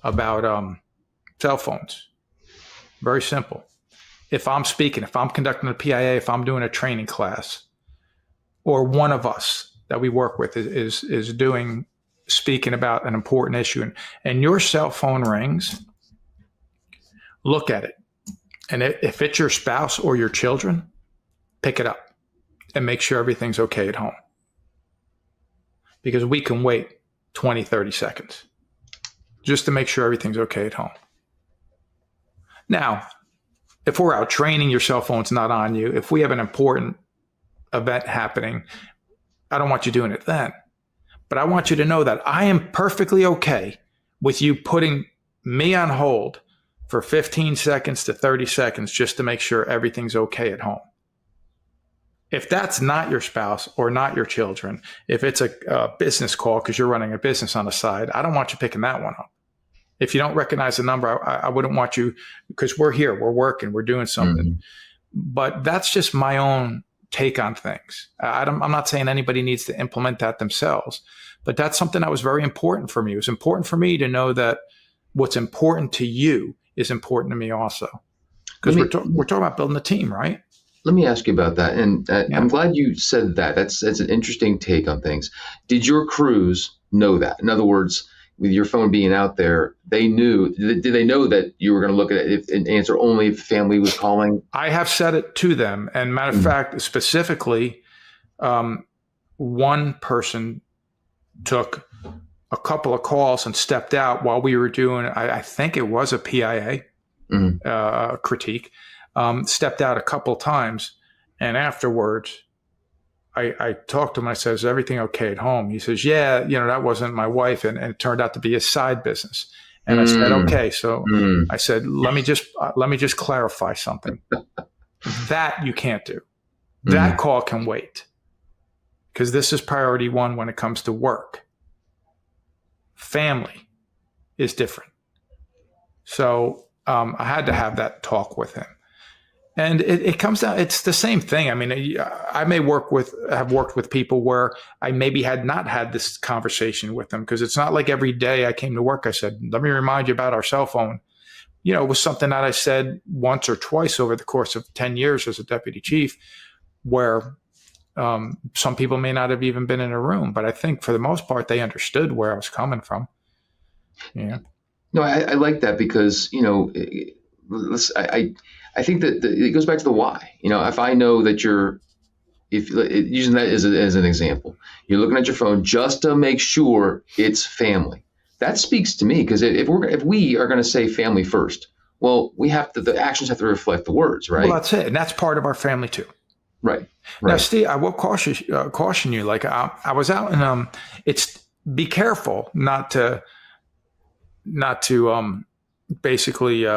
about cell phones. Very simple. If I'm speaking, if I'm conducting a PIA, if I'm doing a training class, or one of us that we work with is speaking about an important issue, and your cell phone rings, look at it. And if it's your spouse or your children, pick it up and make sure everything's okay at home. because we can wait 20, 30 seconds just to make sure everything's okay at home. Now, if we're out training, your cell phone's not on you. If we have an important event happening, I don't want you doing it then. But I want you to know that I am perfectly okay with you putting me on hold for 15 seconds to 30 seconds just to make sure everything's okay at home. If that's not your spouse or not your children, if it's a business call because you're running a business on the side, I don't want you picking that one up. If you don't recognize the number, I wouldn't want you, because we're here, we're working, we're doing something. Mm-hmm. But that's just my own take on things. I'm not saying anybody needs to implement that themselves, but that's something that was very important for me. It was important for me to know that what's important to you is important to me also. Because we're talking about building a team, right? Let me ask you about that. And I'm glad you said that. That's an interesting take on things. Did your crews know that? In other words, with your phone being out there, they knew. Did they know that you were going to look at it and answer only if the family was calling? I have said it to them. And matter of fact, specifically, one person took a couple of calls and stepped out while we were doing, I think it was a PIA critique, stepped out a couple of times. And afterwards, I talked to him. I said, "Is everything okay at home?" He says, "Yeah, that wasn't my wife." And it turned out to be a side business. And I said, "Okay." So I said, let me just clarify something. That you can't do. That call can wait, because this is priority one when it comes to work. Family is different. So I had to have that talk with him. And it comes down, it's the same thing. I mean, I may have worked with people where I maybe had not had this conversation with them, because it's not like every day I came to work, I said, "Let me remind you about our cell phone." It was something that I said once or twice over the course of 10 years as a deputy chief, where some people may not have even been in a room, but I think for the most part, they understood where I was coming from. Yeah. No, I like that, because, I think that it goes back to the why. If I know that using that as an example, you're looking at your phone just to make sure it's family. That speaks to me, because if we are going to say family first, well, the actions have to reflect the words, right? Well, that's it, and that's part of our family too. Right. Now, Steve, I will caution you. Like I was out, and be careful not to basically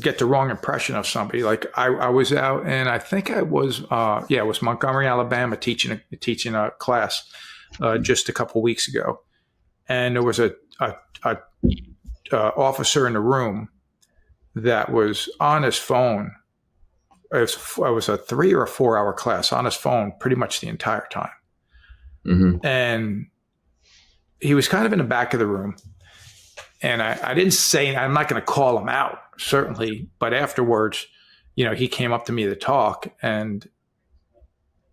get the wrong impression of somebody. Like I was out, and I think it was Montgomery, Alabama, teaching a class just a couple of weeks ago, and there was a officer in the room that was on his phone. It was a 3 or 4 hour class on his phone pretty much the entire time. Mm-hmm. And he was kind of in the back of the room. And I didn't say, I'm not going to call him out, certainly. But afterwards, he came up to me to talk. And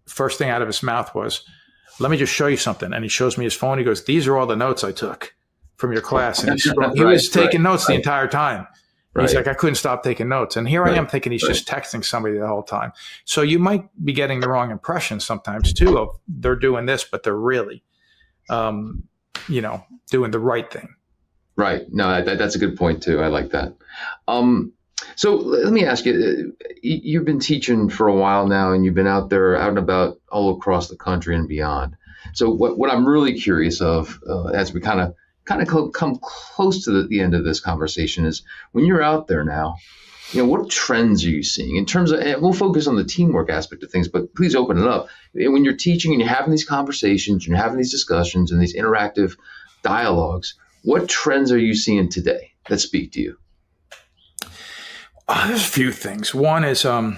first thing out of his mouth was, "Let me just show you something." And he shows me his phone. He goes, "These are all the notes I took from your class." And he was taking notes the entire time. He's like, "I couldn't stop taking notes." And here I am thinking he's just texting somebody the whole time. So you might be getting the wrong impression sometimes too of they're doing this, but they're really, doing the right thing. Right. No, that's a good point too. I like that. So let me ask you, you've been teaching for a while now, and you've been out and about all across the country and beyond. So what I'm really curious of, as we kind of come close to the end of this conversation, is when you're out there now, what trends are you seeing in terms of, and we'll focus on the teamwork aspect of things, but please open it up. When you're teaching and you're having these conversations, and you're having these discussions and these interactive dialogues, what trends are you seeing today that speak to you? There's a few things. One is I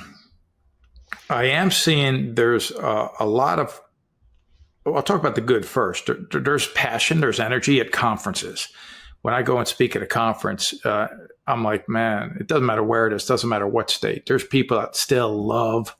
am seeing there's a lot of, I'll talk about the good first. There's passion, there's energy at conferences. When I go and speak at a conference, I'm like, man, it doesn't matter where it is, doesn't matter what state. There's people that still love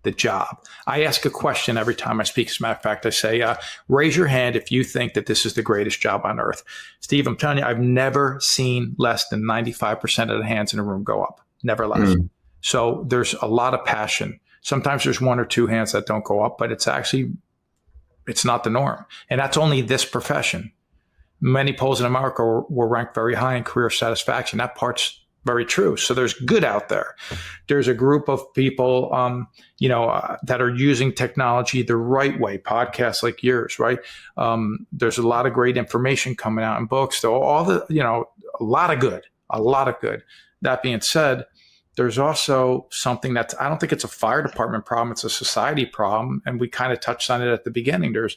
the job. I ask a question every time I speak. As a matter of fact, I say, raise your hand if you think that this is the greatest job on earth. Steve, I'm telling you, I've never seen less than 95% of the hands in the room go up. Never less. So there's a lot of passion. Sometimes there's 1 or 2 hands that don't go up, but it's actually It's not the norm. And that's only this profession. Many polls in America were ranked very high in career satisfaction. That part's very true. So there's good out there. There's a group of people, that are using technology the right way, podcasts like yours, right? There's a lot of great information coming out in books. So a lot of good. That being said, there's also something that's, I don't think it's a fire department problem. It's a society problem. And we kind of touched on it at the beginning. There's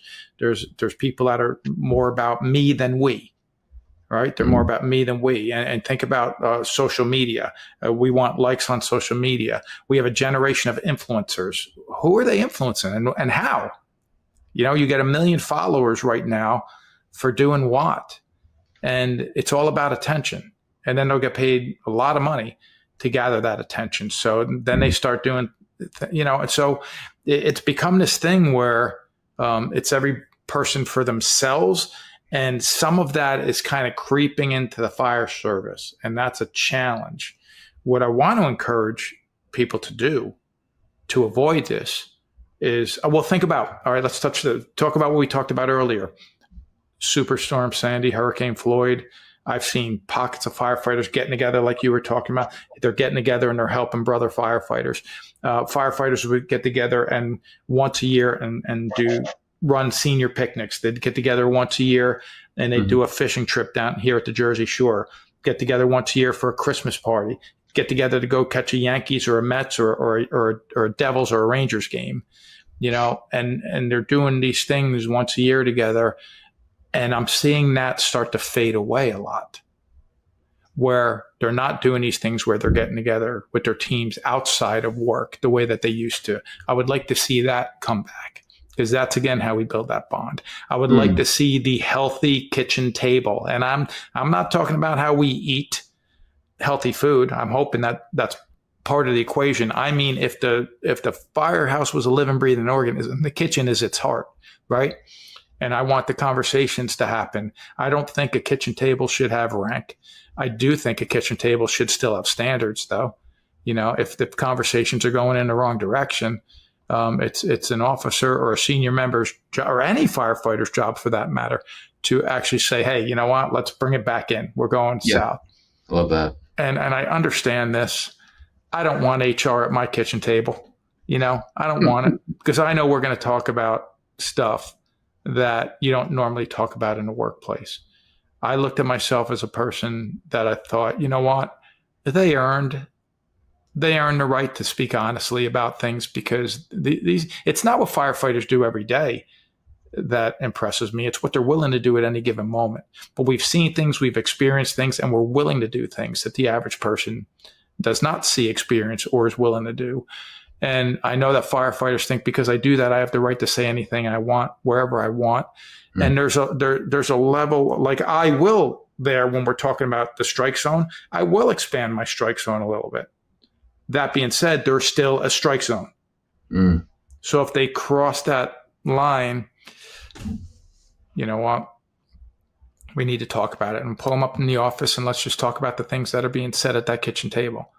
people that are more about me than we, right? They're more about me than we. And think about social media. We want likes on social media. We have a generation of influencers. Who are they influencing and how? You get 1 million followers right now for doing what? And it's all about attention. And then they'll get paid a lot of money to gather that attention. So then they start doing, and so it's become this thing where it's every person for themselves. And some of that is kind of creeping into the fire service. And that's a challenge. What I want to encourage people to do to avoid this is, think about, all right, let's talk about what we talked about earlier. Superstorm Sandy, Hurricane Floyd. I've seen pockets of firefighters getting together like you were talking about. They're getting together and they're helping brother firefighters. Firefighters would get together and once a year and run senior picnics. They'd get together once a year and they'd do a fishing trip down here at the Jersey Shore. Get together once a year for a Christmas party. Get together to go catch a Yankees or a Mets or a Devils or a Rangers game. And they're doing these things once a year together. And I'm seeing that start to fade away a lot, where they're not doing these things where they're getting together with their teams outside of work the way that they used to. I would like to see that come back, because that's, again, how we build that bond. I would like to see the healthy kitchen table. And I'm not talking about how we eat healthy food. I'm hoping that that's part of the equation. I mean, if the firehouse was a living, breathing organism, the kitchen is its heart, right? And I want the conversations to happen. I don't think a kitchen table should have rank. I do think a kitchen table should still have standards, though. If the conversations are going in the wrong direction, it's an officer or a senior member's job, or any firefighter's job for that matter, to actually say, hey, you know what? Let's bring it back in. We're going south. Love that. And I understand this. I don't want HR at my kitchen table. I don't want it, because I know we're going to talk about stuff that you don't normally talk about in the workplace. I looked at myself as a person that I thought, you know what, they earned the right to speak honestly about things, because it's not what firefighters do every day that impresses me. It's what they're willing to do at any given moment. But we've seen things, we've experienced things, and we're willing to do things that the average person does not see, experience, or is willing to do. And I know that firefighters think because I do that, I have the right to say anything I want, wherever I want. And there's a level, like I will there, when we're talking about the strike zone, I will expand my strike zone a little bit. That being said, there's still a strike zone. So if they cross that line, you know what? We need to talk about it and pull them up in the office, and let's just talk about the things that are being said at that kitchen table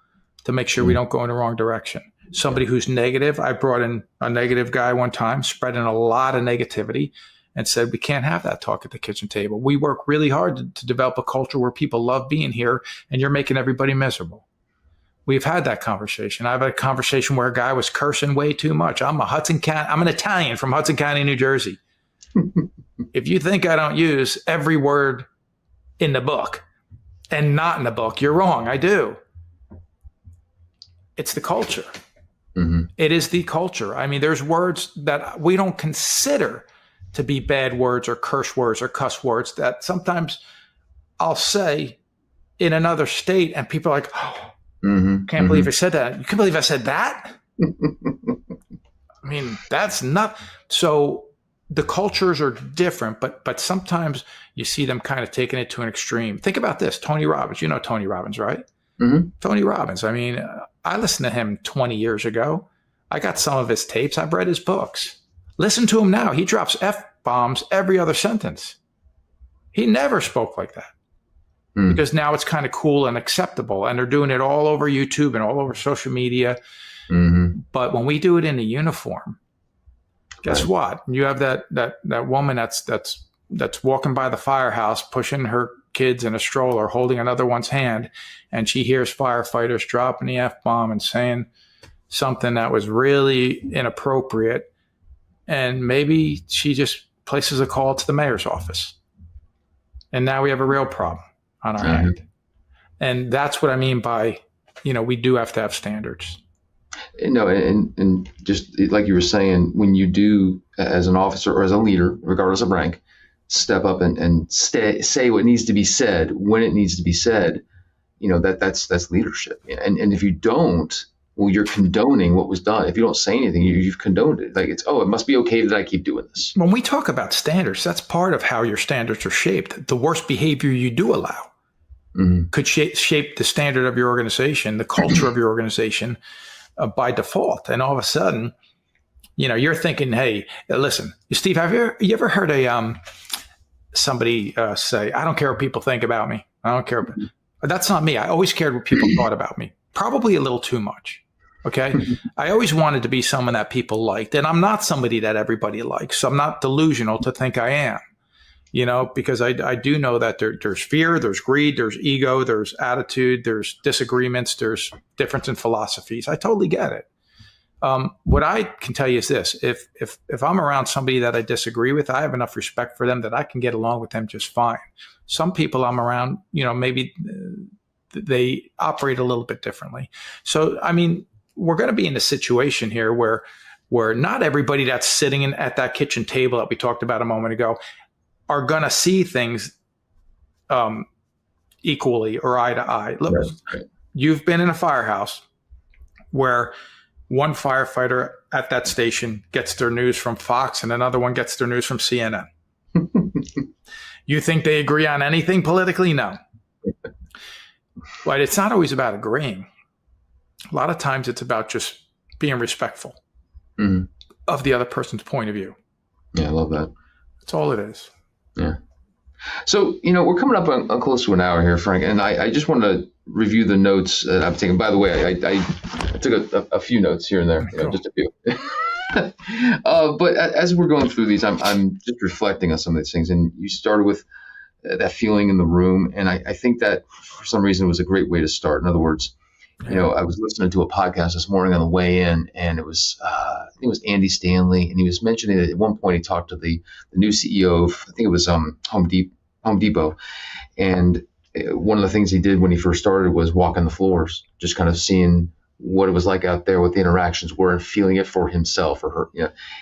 to make sure we don't go in the wrong direction. Somebody who's negative, I brought in a negative guy one time, spreading a lot of negativity, and said, we can't have that talk at the kitchen table. We work really hard to develop a culture where people love being here, and you're making everybody miserable. We've had that conversation. I've had a conversation where a guy was cursing way too much. I'm an Italian from Hudson County, New Jersey. If you think I don't use every word in the book and not in the book, you're wrong. I do. It's the culture. It is the culture. I mean, there's words that we don't consider to be bad words or curse words or cuss words that sometimes I'll say in another state, and people are like, oh, can't believe I said that. You can't believe I said that? I mean, that's not. So the cultures are different, but sometimes you see them kind of taking it to an extreme. Think about this. Tony Robbins. You know Tony Robbins, right? Tony Robbins. I mean, I listened to him 20 years ago. I got some of his tapes. I've read his books. Listen to him now. He drops F-bombs every other sentence. He never spoke like that. Because now it's kind of cool and acceptable, and they're doing it all over YouTube and all over social media. But when we do it in a uniform, Guess what? You have that woman that's walking by the firehouse, pushing her kids in a stroller, holding another one's hand, and she hears firefighters dropping the F-bomb and saying something that was really inappropriate. And maybe she just places a call to the mayor's office. And now we have a real problem on our hand. And that's what I mean by, we do have to have standards. No, and just like you were saying, when you do, as an officer or as a leader, regardless of rank, step up and say what needs to be said when it needs to be said, that's leadership. And if you don't, well, you're condoning what was done. If you don't say anything, you've condoned it. Like it must be okay that I keep doing this. When we talk about standards, that's part of how your standards are shaped. The worst behavior you do allow could shape the standard of your organization, the culture of your organization by default. And all of a sudden, you're thinking, hey, listen, Steve, have you ever heard somebody say, I don't care what people think about me. I don't care. That's not me. I always cared what people thought about me. Probably a little too much. Okay. I always wanted to be someone that people liked. And I'm not somebody that everybody likes. So I'm not delusional to think I am, because I do know that there's fear, there's greed, there's ego, there's attitude, there's disagreements, there's difference in philosophies. I totally get it. What I can tell you is this: if I'm around somebody that I disagree with, I have enough respect for them that I can get along with them just fine. Some people I'm around, maybe they operate a little bit differently. So, I mean, we're going to be in a situation here where not everybody that's sitting at that kitchen table that we talked about a moment ago are going to see things equally or eye to eye. Look, right. You've been in a firehouse where one firefighter at that station gets their news from Fox and another one gets their news from CNN. You think they agree on anything politically? No. But it's not always about agreeing. A lot of times it's about just being respectful of the other person's point of view. Yeah, I love that. That's all it is. Yeah. So, we're coming up on close to an hour here, Frank, and I just want to review the notes that I'm taking. By the way, I took a few notes here and there, cool. Just a few. But as we're going through these, I'm just reflecting on some of these things. And you started with that feeling in the room, and I think that for some reason it was a great way to start. In other words, I was listening to a podcast this morning on the way in, and it was I think it was Andy Stanley, and he was mentioning that at one point he talked to the new CEO of, I think it was Home Depot, and one of the things he did when he first started was walking the floors, just kind of seeing what it was like out there, what the interactions were, and feeling it for himself or her.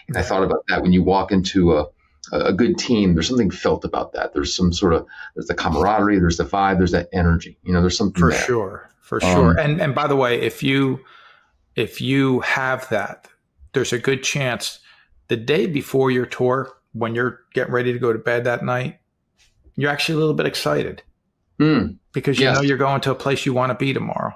And I thought about that when you walk into a good team, there's something felt about that. There's there's the camaraderie, there's the vibe, there's that energy. There's something for there. For sure. And by the way, if you have that, there's a good chance the day before your tour, when you're getting ready to go to bed that night, you're actually a little bit excited because you know you're going to a place you want to be tomorrow.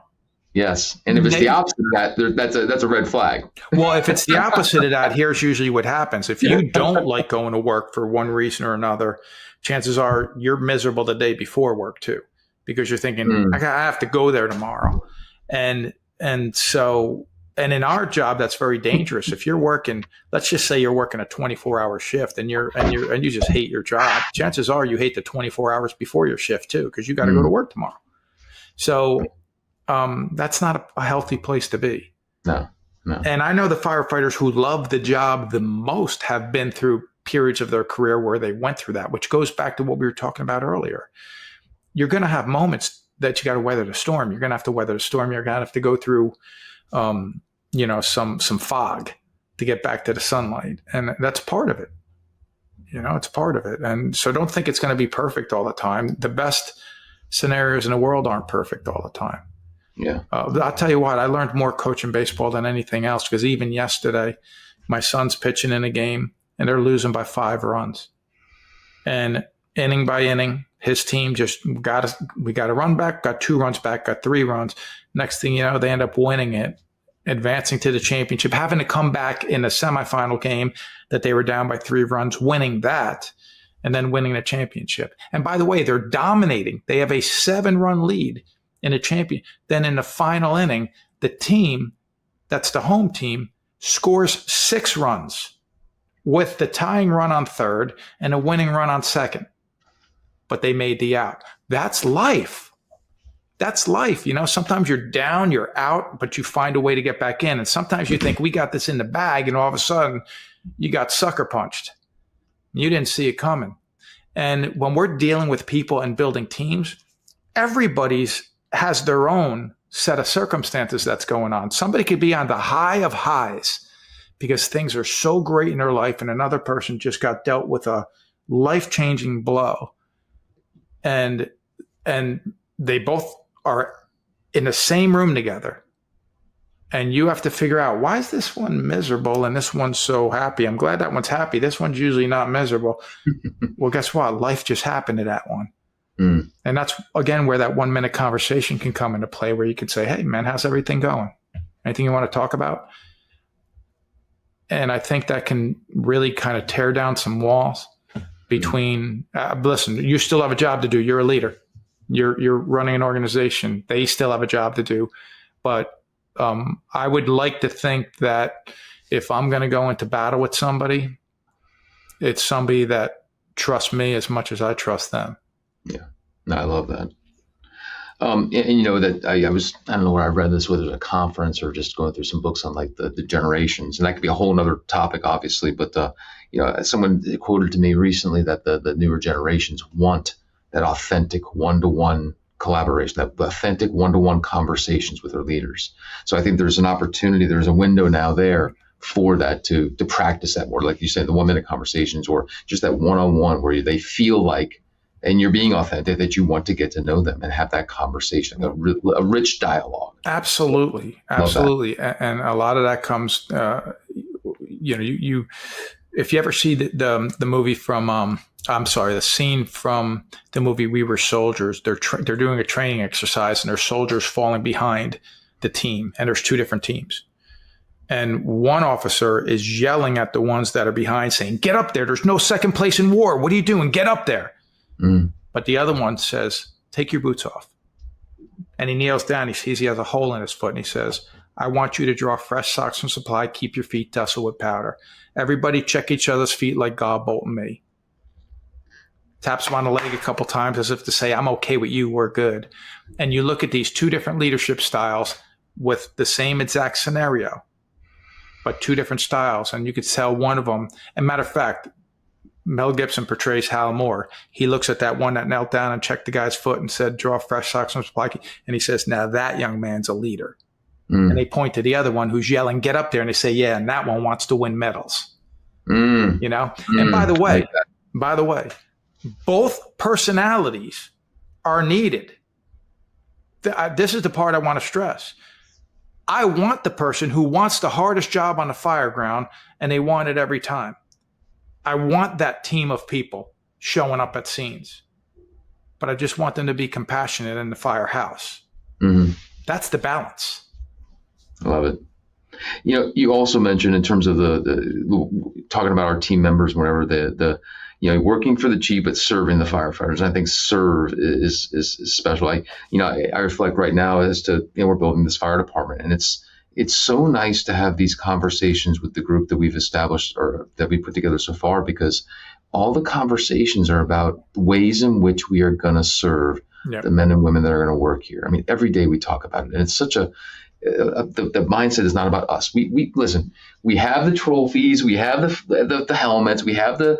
Yes. And if it's the opposite of that, that's a red flag. Well, if it's the opposite of that, here's usually what happens. If you don't like going to work for one reason or another, chances are you're miserable the day before work too, because you're thinking, I have to go there tomorrow. And in our job, that's very dangerous. If you're working, let's just say you're working a 24-hour shift and you just hate your job, chances are you hate the 24 hours before your shift too, because you got to go to work tomorrow. So that's not a healthy place to be. No. And I know the firefighters who love the job the most have been through periods of their career where they went through that, which goes back to what we were talking about earlier. You're going to have moments that you got to weather the storm. You're going to have to weather the storm. You're going to have to go through, some fog to get back to the sunlight. And that's part of it. It's part of it. And so don't think it's going to be perfect all the time. The best scenarios in the world aren't perfect all the time. Yeah. I'll tell you what, I learned more coaching baseball than anything else, because even yesterday, my son's pitching in a game and they're losing by 5 runs. And inning by inning, his team we got a run back, got 2 runs back, got 3 runs. Next thing you know, they end up winning it, advancing to the championship, having to come back in a semifinal game that they were down by 3 runs, winning that, and then winning the championship. And by the way, they're dominating. They have a 7-run lead in a champion. Then in the final inning, the team, that's the home team, scores 6 runs with the tying run on third and a winning run on second, but they made the out. That's life. That's life. Sometimes you're down, you're out, but you find a way to get back in. And sometimes you think we got this in the bag, and all of a sudden you got sucker punched. You didn't see it coming. And when we're dealing with people and building teams, everybody's has their own set of circumstances that's going on. Somebody could be on the high of highs because things are so great in their life, and another person just got dealt with a life-changing blow. And they both are in the same room together. And you have to figure out, why is this one miserable and this one's so happy? I'm glad that one's happy. This one's usually not miserable. Well, guess what? Life just happened to that one. Mm. And that's, again, where that 1 minute conversation can come into play, where you can say, hey, man, how's everything going? Anything you want to talk about? And I think that can really kind of tear down some walls between, listen, you still have a job to do. You're a leader. You're running an organization. They still have a job to do. But I would like to think that if I'm going to go into battle with somebody, it's somebody that trusts me as much as I trust them. Yeah, no, I love that. And that I don't know where I read this, whether it's a conference or just going through some books on like the generations, and that could be a whole other topic, obviously. But someone quoted to me recently that the newer generations want that authentic one-to-one collaboration, that authentic one-to-one conversations with their leaders. So I think there's an opportunity, there's a window now there for that to practice that more, like you said, the 1 minute conversations, or just that one-on-one where they feel like, and you're being authentic, that you want to get to know them and have that conversation, a rich dialogue. Absolutely. And a lot of that comes, if you ever see the movie from, the scene from the movie We Were Soldiers, they're doing a training exercise and there's soldiers falling behind the team, and there's two different teams. And one officer is yelling at the ones that are behind, saying, get up there. There's no second place in war. What are you doing? Get up there. Mm. But the other one says, take your boots off. And he kneels down. He sees he has a hole in his foot. And he says, I want you to draw fresh socks from supply. Keep your feet dusted with powder. Everybody check each other's feet like God Bolt and me. Taps him on the leg a couple times as if to say, I'm okay with you. We're good. And you look at these two different leadership styles with the same exact scenario, but two different styles. And you could tell one of them, and matter of fact, Mel Gibson portrays Hal Moore. He looks at that one that knelt down and checked the guy's foot and said, draw fresh socks from supply. And he says, now that young man's a leader. Mm. And they point to the other one who's yelling, get up there. And they say, yeah, and that one wants to win medals. Mm. And by the way, both personalities are needed. This is the part I want to stress. I want the person who wants the hardest job on the fire ground, and they want it every time. I want that team of people showing up at scenes, but I just want them to be compassionate in the firehouse. Mm-hmm. That's the balance. I love it. You also mentioned in terms of the talking about our team members, whenever the working for the chief, but serving the firefighters. I think serve is special. I reflect right now as to, we're building this fire department, and it's so nice to have these conversations with the group that we've established or that we put together so far, because all the conversations are about ways in which we are going to serve the men and women that are going to work here. I mean, every day we talk about it, and it's such the mindset is not about us. We listen. We have the trophies, we have the helmets, we have the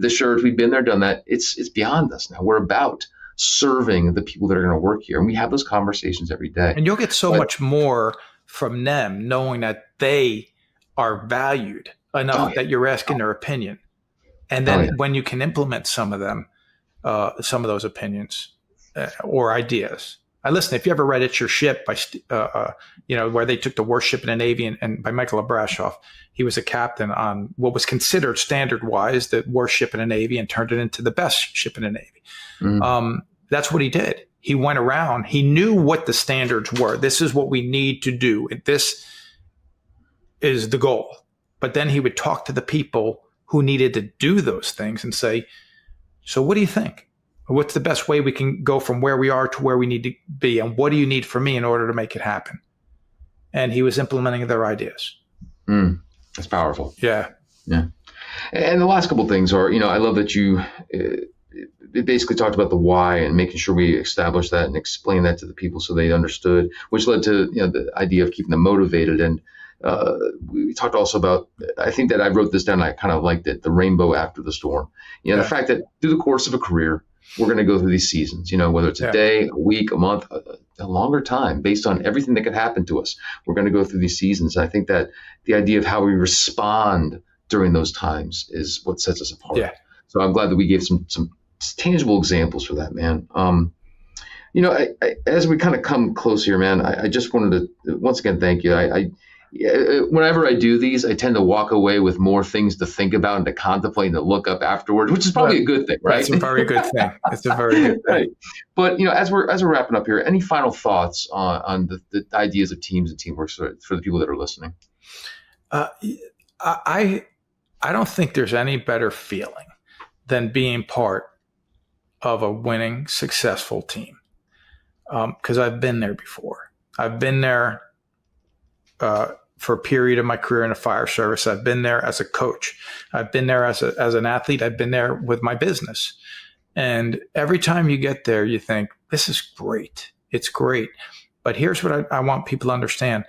shirts. We've been there, done that. It's beyond us now. We're about serving the people that are going to work here, and we have those conversations every day. And you'll get so much more from them knowing that they are valued enough that you're asking their opinion, and then when you can implement some of those opinions or ideas. Listen, if you ever read It's Your Ship by, where they took the worst ship in the Navy and by Michael Abrashoff, he was a captain on what was considered standard-wise the worst ship in the Navy and turned it into the best ship in the Navy. Mm. That's what he did. He went around. He knew what the standards were. This is what we need to do. This is the goal. But then he would talk to the people who needed to do those things and say, so what do you think? What's the best way we can go from where we are to where we need to be? And what do you need from me in order to make it happen? And he was implementing their ideas. That's powerful. Yeah. Yeah. And the last couple of things are, I love that you basically talked about the why and making sure we establish that and explain that to the people so they understood, which led to the idea of keeping them motivated. And we talked also about, I think that I wrote this down, I kind of liked it, the rainbow after the storm. The fact that through the course of a career, we're going to go through these seasons, whether it's a day, a week, a month, a longer time, based on everything that could happen to us. We're going to go through these seasons. I think that the idea of how we respond during those times is what sets us apart. Yeah. So I'm glad that we gave some tangible examples for that, man. As we kind of come close here, man, I just wanted to once again thank you. Whenever I do these, I tend to walk away with more things to think about and to contemplate and to look up afterwards, which is probably a good thing, right? It's a very good thing. It's a very good thing. Right. But as we're wrapping up here, any final thoughts on the ideas of teams and teamwork for the people that are listening? I don't think there's any better feeling than being part of a winning, successful team. Because I've been there before. I've been there for a period of my career in the fire service. I've been there as a coach. I've been there as an athlete. I've been there with my business. And every time you get there, you think, this is great. It's great. But here's what I want people to understand.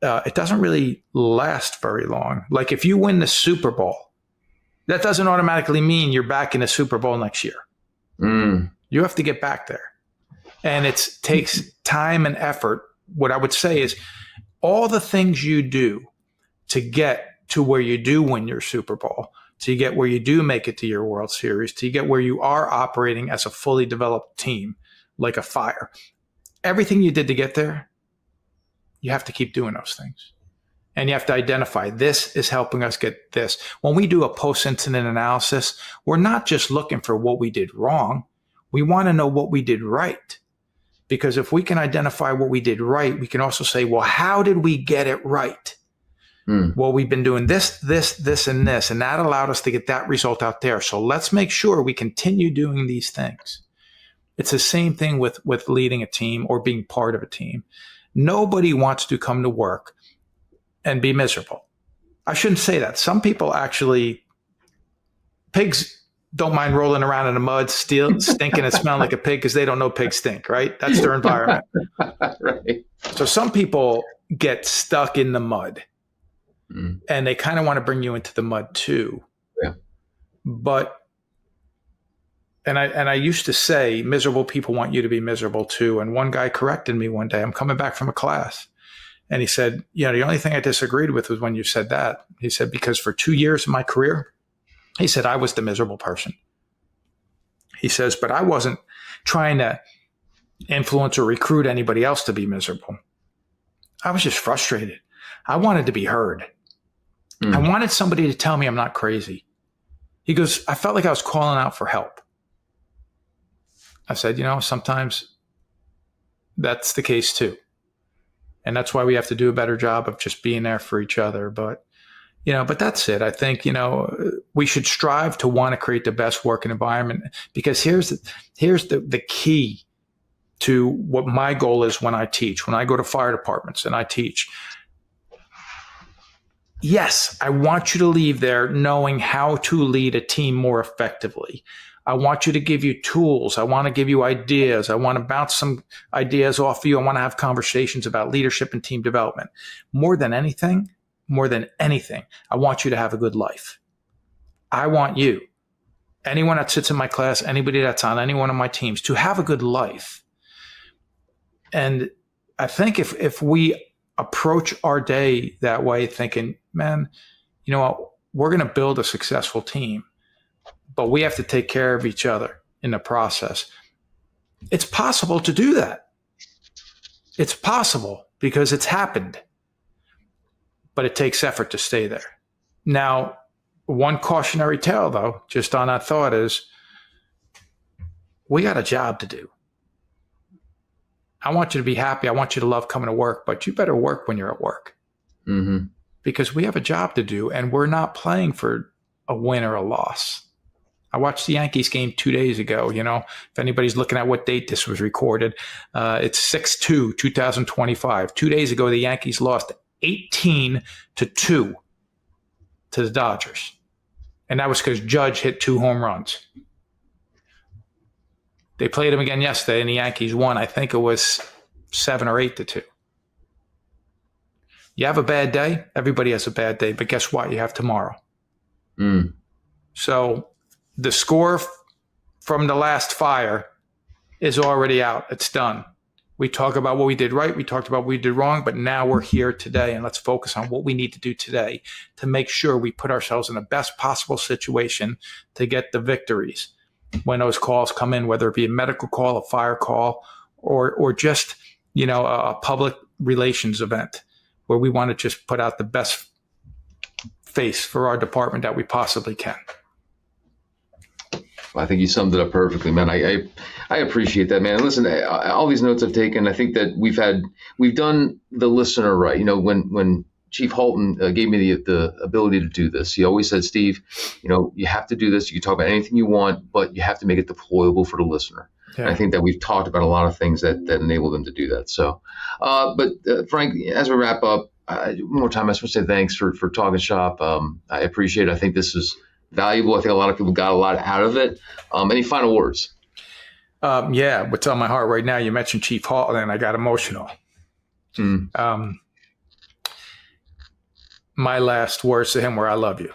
It doesn't really last very long. Like if you win the Super Bowl, that doesn't automatically mean you're back in the Super Bowl next year. You have to get back there. And it takes time and effort. What I would say is all the things you do to get to where you do win your Super Bowl, to get where you do make it to your World Series, to get where you are operating as a fully developed team, like a fire. Everything you did to get there, you have to keep doing those things. And you have to identify, this is helping us get this. When we do a post-incident analysis, we're not just looking for what we did wrong. We want to know what we did right. Because if we can identify what we did right, we can also say, well, how did we get it right? Well, we've been doing this, and this, and that allowed us to get that result out there. So let's make sure we continue doing these things. It's the same thing with leading a team or being part of a team. Nobody wants to come to work and be miserable. I shouldn't say that. Some people actually, pigs don't mind rolling around in the mud, stinking and smelling like a pig because they don't know pigs stink, right? That's their environment. Right. So some people get stuck in the mud and they kind of want to bring you into the mud too. Yeah. But, and I used to say, miserable people want you to be miserable too. And one guy corrected me one day. I'm coming back from a class. And he said, the only thing I disagreed with was when you said that. He said, because for 2 years of my career, he said, I was the miserable person. He says, but I wasn't trying to influence or recruit anybody else to be miserable. I was just frustrated. I wanted to be heard. I wanted somebody to tell me I'm not crazy. He goes, I felt like I was calling out for help. I said, sometimes that's the case too. And that's why we have to do a better job of just being there for each other. But that's it. I think, we should strive to want to create the best working environment, because here's the key to what my goal is when I teach, when I go to fire departments and I teach. Yes, I want you to leave there knowing how to lead a team more effectively. I want you to give you tools. I want to give you ideas. I want to bounce some ideas off of you. I want to have conversations about leadership and team development. More than anything, I want you to have a good life. I want you, anyone that sits in my class, anybody that's on any one of my teams, to have a good life. And I think if we approach our day that way, thinking, man, we're going to build a successful team, but we have to take care of each other in the process. It's possible to do that. It's possible because it's happened. But it takes effort to stay there. Now, one cautionary tale, though, just on that thought is, we got a job to do. I want you to be happy. I want you to love coming to work, but you better work when you're at work. Because we have a job to do, and we're not playing for a win or a loss. I watched the Yankees game 2 days ago. If anybody's looking at what date this was recorded, it's 6/2, 2025. 2 days ago, the Yankees lost 18-2 to the Dodgers. And that was because Judge hit 2 home runs. They played him again yesterday, and the Yankees won. I think it was 7 or 8-2. You have a bad day. Everybody has a bad day. But guess what? You have tomorrow. So the score from the last fire is already out. It's done. We talk about what we did right. We talked about what we did wrong. But now we're here today, and let's focus on what we need to do today to make sure we put ourselves in the best possible situation to get the victories when those calls come in, whether it be a medical call, a fire call, or just, a public relations event where we want to just put out the best face for our department that we possibly can. I think you summed it up perfectly, man. I appreciate that, man. And listen, all these notes I've taken, I think that we've done the listener right. When Chief Halton gave me the ability to do this, he always said, Steve, you have to do this. You can talk about anything you want, but you have to make it deployable for the listener. Yeah. And I think that we've talked about a lot of things that enable them to do that. So, but Frank, as we wrap up, one more time, I just want to say thanks for talking shop. I appreciate it. I think this is valuable. I think a lot of people got a lot out of it. Any final words? What's on my heart right now? You mentioned Chief Halton, and I got emotional. My last words to him were, "I love you."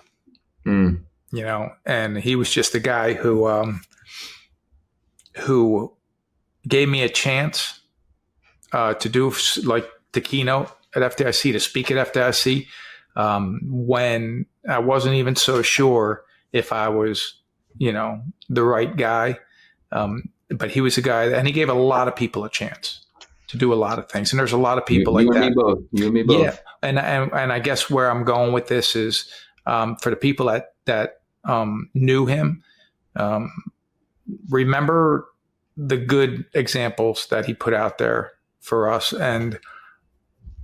And he was just a guy who gave me a chance to do like the keynote at FDIC, to speak at FDIC, when I wasn't even so sure if I was, the right guy. But he was a guy and he gave a lot of people a chance to do a lot of things. And there's a lot of people like that. You and me both. Yeah. And I guess where I'm going with this is, for the people that knew him, remember the good examples that he put out there for us, and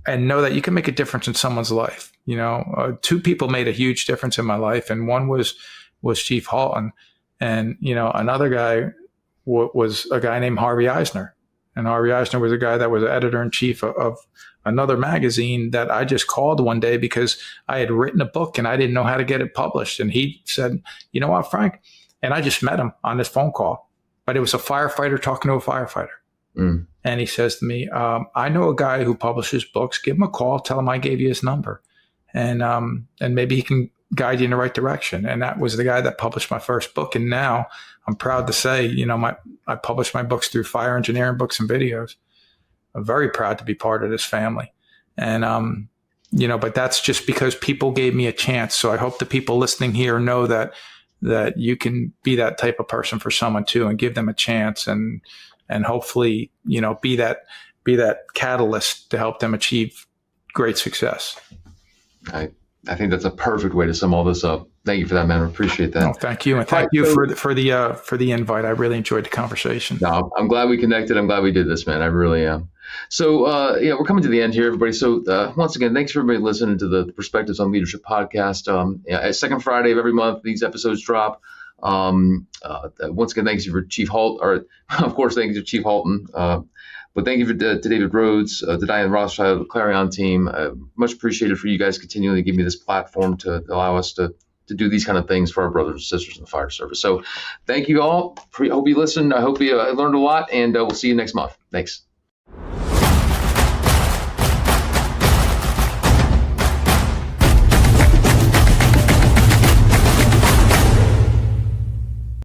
know that you can make a difference in someone's life. 2 people made a huge difference in my life, and one was Chief Halton, and another guy was a guy named Harvey Eisner. And Harvey Eisner was a guy that was editor-in-chief of another magazine that I just called one day because I had written a book and I didn't know how to get it published. And he said, "You know what, Frank?" And I just met him on this phone call, but it was a firefighter talking to a firefighter. And he says to me, "I know a guy who publishes books. Give him a call. Tell him I gave you his number. And maybe he can guide you in the right direction." And that was the guy that published my first book. And now I'm proud to say, I published my books through Fire Engineering Books and Videos. I'm very proud to be part of this family. And, but that's just because people gave me a chance. So I hope the people listening here know that you can be that type of person for someone too, and give them a chance, and hopefully, be that catalyst to help them achieve great success. I think that's a perfect way to sum all this up. Thank you for that, man. I appreciate that. No, thank you. And thank you for the invite. I really enjoyed the conversation. No, I'm glad we connected. I'm glad we did this, man. I really am. So, we're coming to the end here, everybody. So once again, thanks for everybody listening to the Perspectives on Leadership podcast. Second Friday of every month, these episodes drop. Once again, thanks for Chief Halton, or of course, thank you to Chief Halton. But thank you to David Rhodes, to Diane Rothschild, the Clarion team. Much appreciated for you guys continuing to give me this platform to allow us to do these kind of things for our brothers and sisters in the fire service. So thank you all. I hope you listened. I hope you learned a lot, and we'll see you next month. Thanks.